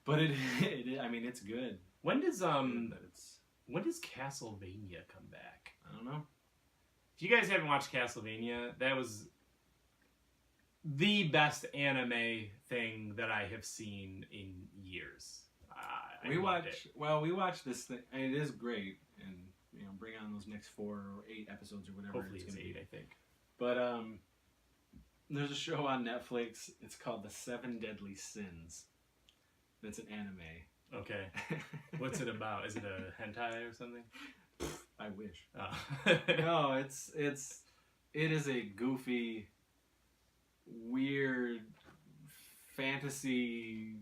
But I mean, it's good. When does Castlevania come back? I don't know. If you guys haven't watched Castlevania, that was the best anime thing that I have seen in years. We watched this thing, and it is great. And bring on those next 4 or 8 episodes or whatever. Hopefully it's 8, I think. But there's a show on Netflix. It's called The 7 Deadly Sins. It's an anime. Okay. What's it about? Is it a hentai or something? I wish. Oh. No, it is a goofy, weird fantasy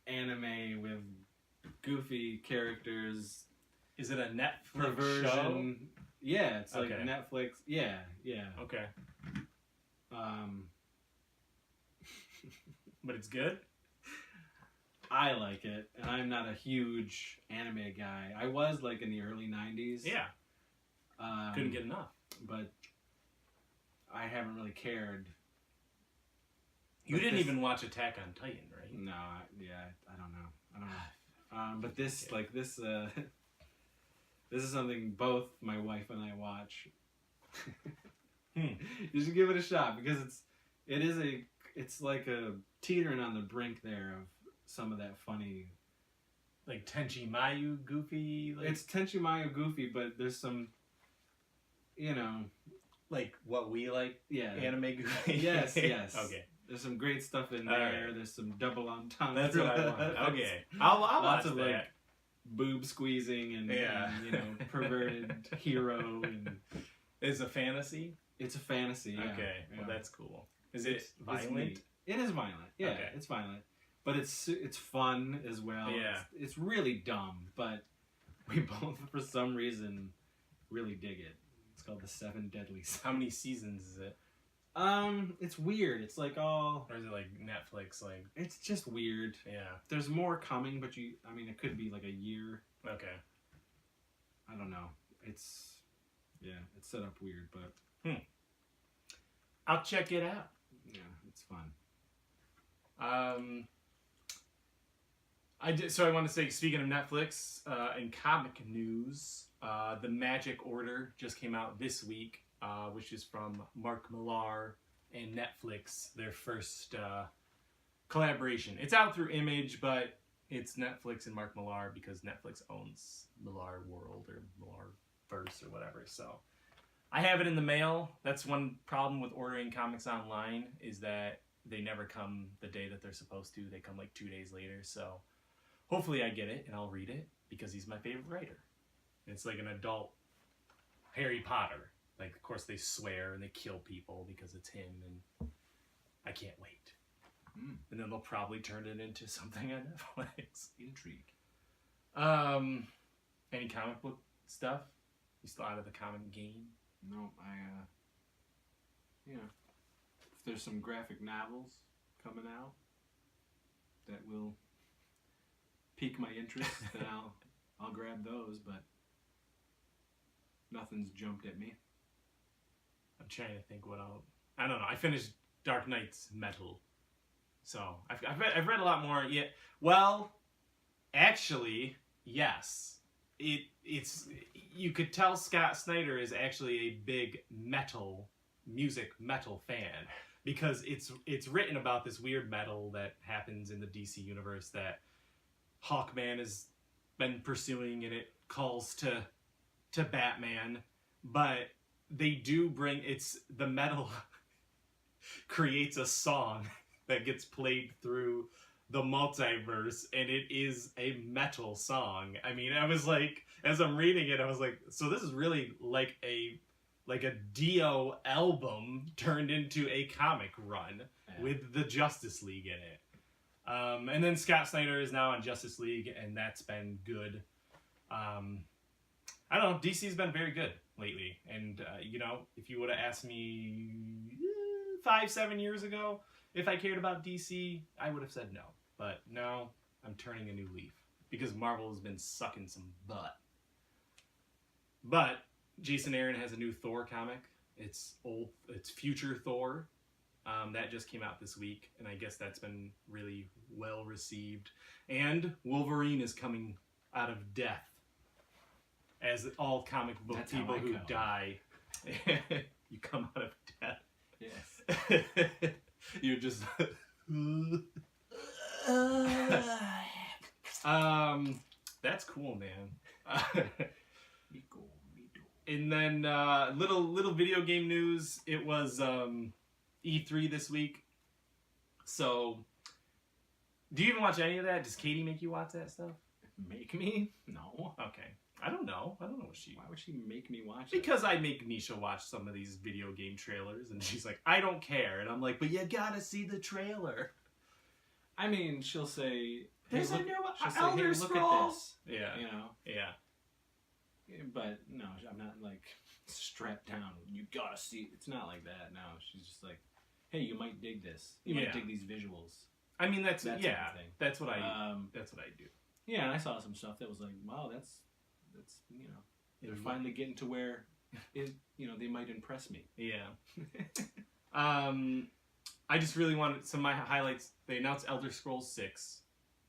anime with goofy characters. Is it a Netflix perversion show? Yeah, it's like Okay. Netflix. Yeah. Okay. But it's good? I like it, and I'm not a huge anime guy. I was like in the early 90s. Yeah. Couldn't get enough. But I haven't really cared. You didn't even watch Attack on Titan, right? No, I don't know. But this, like this, this is something both my wife and I watch. You should give it a shot because it's like a teetering on the brink there of some of that funny. Like Tenchi Mayu goofy? It's Tenchi Mayu goofy, but there's some, like what we like? Yeah. Anime goofy? Yes. Okay. There's some great stuff in there. Right. There's some double entendre. That's what I want. Okay. I'll watch Lots of that. like boob squeezing and perverted hero and It's a fantasy? it's a fantasy. Yeah. Okay. Yeah. Well, that's cool. Is it It's violent? neat. It is violent. Yeah, Okay. it's violent. But it's fun as well. Yeah. It's really dumb, but we both, for some reason, really dig it. It's called The 7 Deadly Sins. How many seasons is it? It's weird. It's like all... Or is it like Netflix? Like, It's just weird. yeah. There's more coming, but it could be like a year. Okay. I don't know. It's set up weird, but I'll check it out. yeah, it's fun. So I want to say, speaking of Netflix, in comic news, The Magic Order just came out this week, which is from Mark Millar and Netflix, their first collaboration. It's out through Image, but it's Netflix and Mark Millar because Netflix owns Millar World or Millar Verse or whatever. So I have it in the mail. That's one problem with ordering comics online, is that they never come the day that they're supposed to. They come like 2 days later. So hopefully I get it and I'll read it because he's my favorite writer. It's like an adult Harry Potter. Like, of course, they swear and they kill people because it's him, and I can't wait. And then they'll probably turn it into something on Netflix. Intrigue. Any comic book stuff? You still out of the comic game? No, if there's some graphic novels coming out that will pique my interest, then I'll grab those, but nothing's jumped at me. I'm trying to think what I don't know. I finished Dark Knight's Metal. So, I've read a lot more. Yeah. Well, actually, yes. It's you could tell Scott Snyder is actually a big metal fan because it's written about this weird metal that happens in the DC universe that Hawkman has been pursuing, and it calls to Batman, but they do bring the metal creates a song that gets played through the multiverse, and it is a metal song. I mean, I was like, as I'm reading it, I was like, so this is really like a Dio album turned into a comic run with the Justice League in it. And then Scott Snyder is now on Justice League, and that's been good. I don't know, DC's been very good lately, and if you would have asked me 5-7 years ago if I cared about DC, I would have said no. But now I'm turning a new leaf because Marvel has been sucking some butt. But Jason Aaron has a new Thor comic. It's future Thor. That just came out this week, and I guess that's been really well received. And Wolverine is coming out of death, as all comic book That's people how I who go. die, you come out of death. Yes. You're just. That's cool, man. And then little video game news. It was E3 this week. So, do you even watch any of that? Does Katie make you watch that stuff? Make me? No. Okay. I don't know what she... Why would she make me watch it? Because I make Nisha watch some of these video game trailers, and she's like, I don't care. And I'm like, but you gotta see the trailer. I mean, she'll say... There's hey, a new she'll say, Elder hey, Scrolls. look at this. Yeah. You know? Yeah. But, no, I'm not, like, strapped down. You gotta see... It's not like that, no. She's just like, hey, you might dig this. You might dig these visuals. I mean, that's that yeah. type of thing. That's what I do. Yeah, and I saw some stuff that was like, wow, that's you know, they're finally getting to where, they might impress me. Yeah. I just really wanted some of my highlights. They announced Elder Scrolls 6.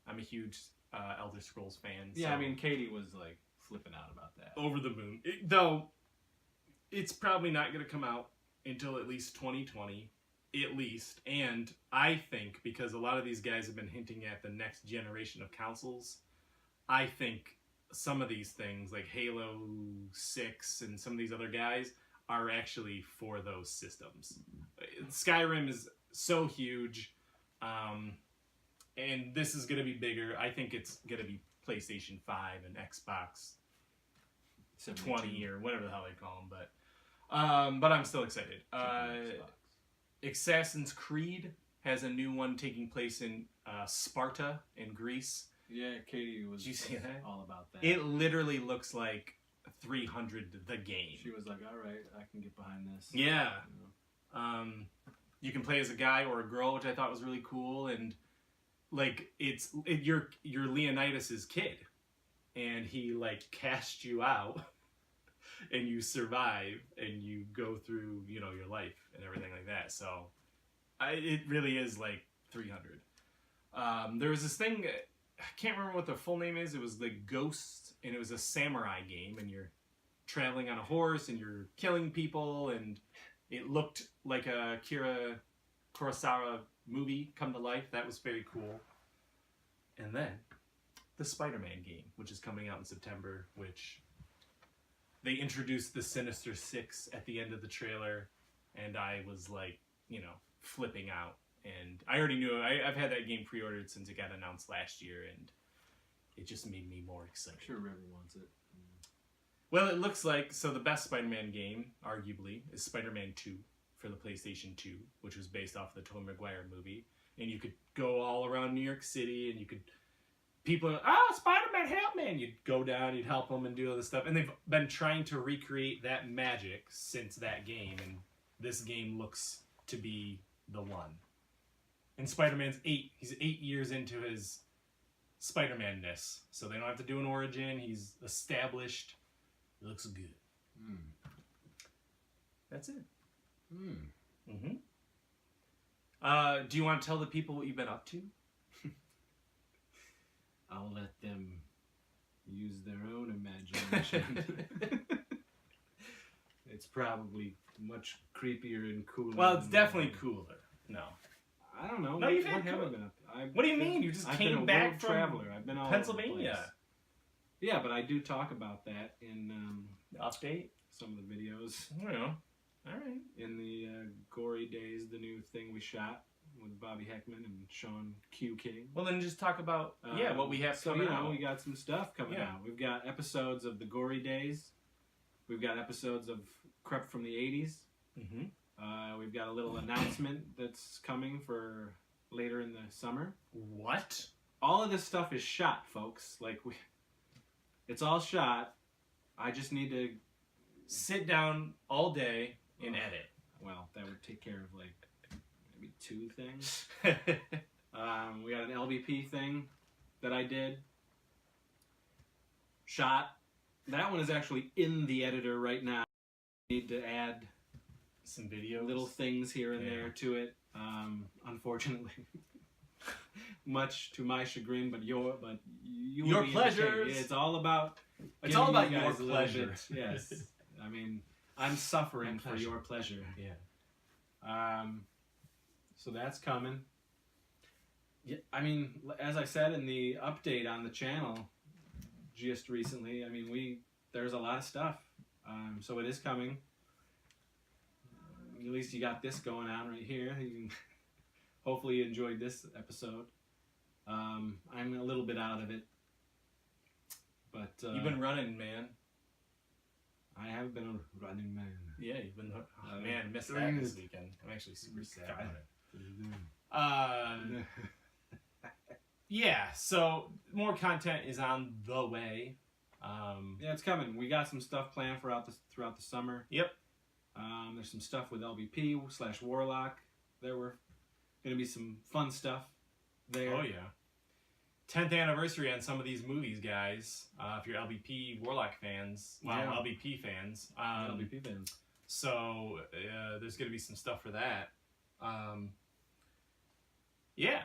I'm a huge Elder Scrolls fan. Yeah, so. I mean, Katie was like flipping out about that. Over the moon. Though, it's probably not going to come out until at least 2020. At least. And I think, because a lot of these guys have been hinting at the next generation of consoles, I think some of these things, like Halo 6 and some of these other guys, are actually for those systems. Skyrim is so huge, and this is going to be bigger. I think it's going to be PlayStation 5 and Xbox 20 or whatever the hell they call them. But I'm still excited. Assassin's Creed has a new one taking place in Sparta in Greece. Yeah, Katie was Did you see that? all about that. It literally looks like 300 the game. She was like, all right, I can get behind this. Yeah. You know. You can play as a guy or a girl, which I thought was really cool. And like you're Leonidas's kid, and he like cast you out, and you survive, and you go through your life and everything like that. So it really is like 300. There was this thing. I can't remember what the full name is. It was the Ghost, and it was a samurai game, and you're traveling on a horse, and you're killing people, and it looked like a Akira Kurosawa movie come to life. That was very cool. And then the Spider-Man game, which is coming out in September, which they introduced the Sinister Six at the end of the trailer, and I was like, flipping out. And I already knew I've had that game pre-ordered since it got announced last year, and it just made me more excited. I'm sure River wants it. Well, it looks like, so the best Spider-Man game, arguably, is Spider-Man 2 for the PlayStation 2, which was based off the Tobey Maguire movie. And you could go all around New York City, and people, Spider-Man, help me! And you'd go down, you'd help them, and do all this stuff. And they've been trying to recreate that magic since that game, and this game looks to be the one. And Spider-Man's 8. He's 8 years into his Spider-Man-ness. So they don't have to do an origin. He's established. It looks good. That's it. Mm-hmm. Do you want to tell the people what you've been up to? I'll let them use their own imagination. It's probably much creepier and cooler. Well, it's definitely cooler. No. I don't know. No, what you've had have I cool- been up to? What do you mean? You just I've came been a back world from traveler. I've been all Pennsylvania. over the place. Yeah, but I do talk about that in Update? some of the videos. I don't know. All right. In the Gory Days, the new thing we shot with Bobby Heckman and Sean Q. King. Well, then just talk about what we have coming out. We got some stuff coming out. We've got episodes of the Gory Days. We've got episodes of Crep from the 80s. Mm-hmm. We've got a little announcement that's coming for later in the summer. What? All of this stuff is shot, folks. It's all shot. I just need to Sit down all day and edit. Well, that would take care of maybe 2 things. We got an LBP thing that I did. Shot. That one is actually in the editor right now. Need to add some video, little things here and there to it. Unfortunately, much to my chagrin, but your pleasures. It's all about. It's all about you your guys a little pleasure. bit. Yes, I mean, I'm suffering for your pleasure. Yeah. So that's coming. Yeah, I mean, as I said in the update on the channel just recently, I mean, there's a lot of stuff. So it is coming. At least you got this going on right here. You can, hopefully you enjoyed this episode. I'm a little bit out of it. But you've been running, man. I have been a running man. Yeah, you've been... Oh, man, I missed that this weekend. I'm actually super sad about it. Yeah, so more content is on the way. Yeah, it's coming. We got some stuff planned throughout the summer. Yep. There's some stuff with LBP/WARLOCK. There were going to be some fun stuff there. Oh, yeah. 10th anniversary on some of these movies, guys. If you're LBP WARLOCK fans. Well, Yeah. LBP fans. LBP fans. So, there's going to be some stuff for that. Yeah.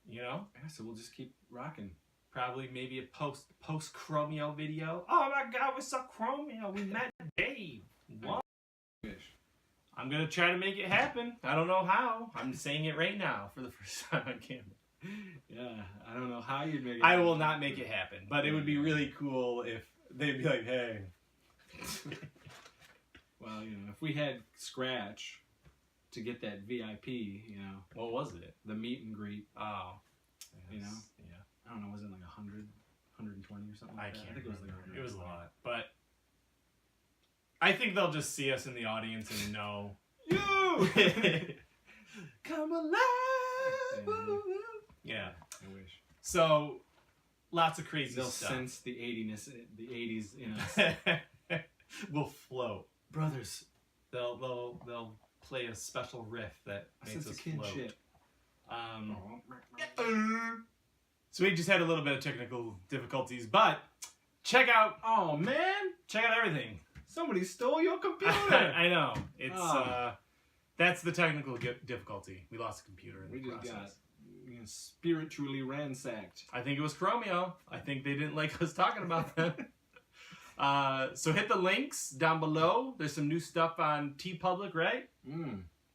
You know? Yeah, so we'll just keep rocking. Probably maybe a post Chromeo video. Oh my God, we saw Chromeo. We met Dave. What? I'm gonna try to make it happen. I don't know how. I'm saying it right now for the first time on camera. Yeah, I don't know how you'd make it. I will not make it happen, but it would be really cool if they'd be like, "Hey." Well, you know, if we had Scratch to get that VIP, you know, What was it? the meet and greet. Oh. You know? Yeah. I don't know, was it like 100, 120 or something? Like I that? can't I think it was like remember. It was a lot, but I think they'll just see us in the audience and know. You! Come alive! Yeah. I wish. So, lots of crazy They'll stuff. sense the 80s in us. We'll float. Brothers. They'll play a special riff that A makes sense us of float. kinship. So we just had a little bit of technical difficulties, but check out everything. Somebody stole your computer. I know. It's that's the technical difficulty. We lost the computer in the process. Got spiritually ransacked. I think it was Chromeo. I think they didn't like us talking about them. So hit the links down below. There's some new stuff on TeePublic, right?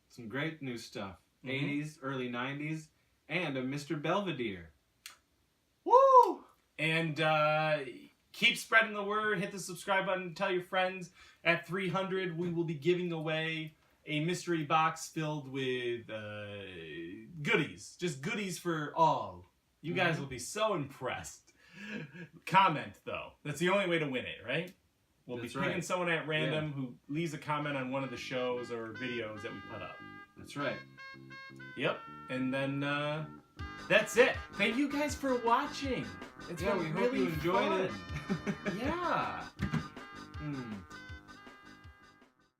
Some great new stuff. 80s, early 90s, and a Mr. Belvedere. Woo! And keep spreading the word. Hit the subscribe button. Tell your friends. At 300, we will be giving away a mystery box filled with goodies. Just goodies for all. You guys will be so impressed. Comment, though. That's the only way to win it, right? We'll be picking someone at random who leaves a comment on one of the shows or videos that we put up. That's right. Yep. And then that's it. Thank you guys for watching. It's been we really hope you enjoyed fun. it. Yeah.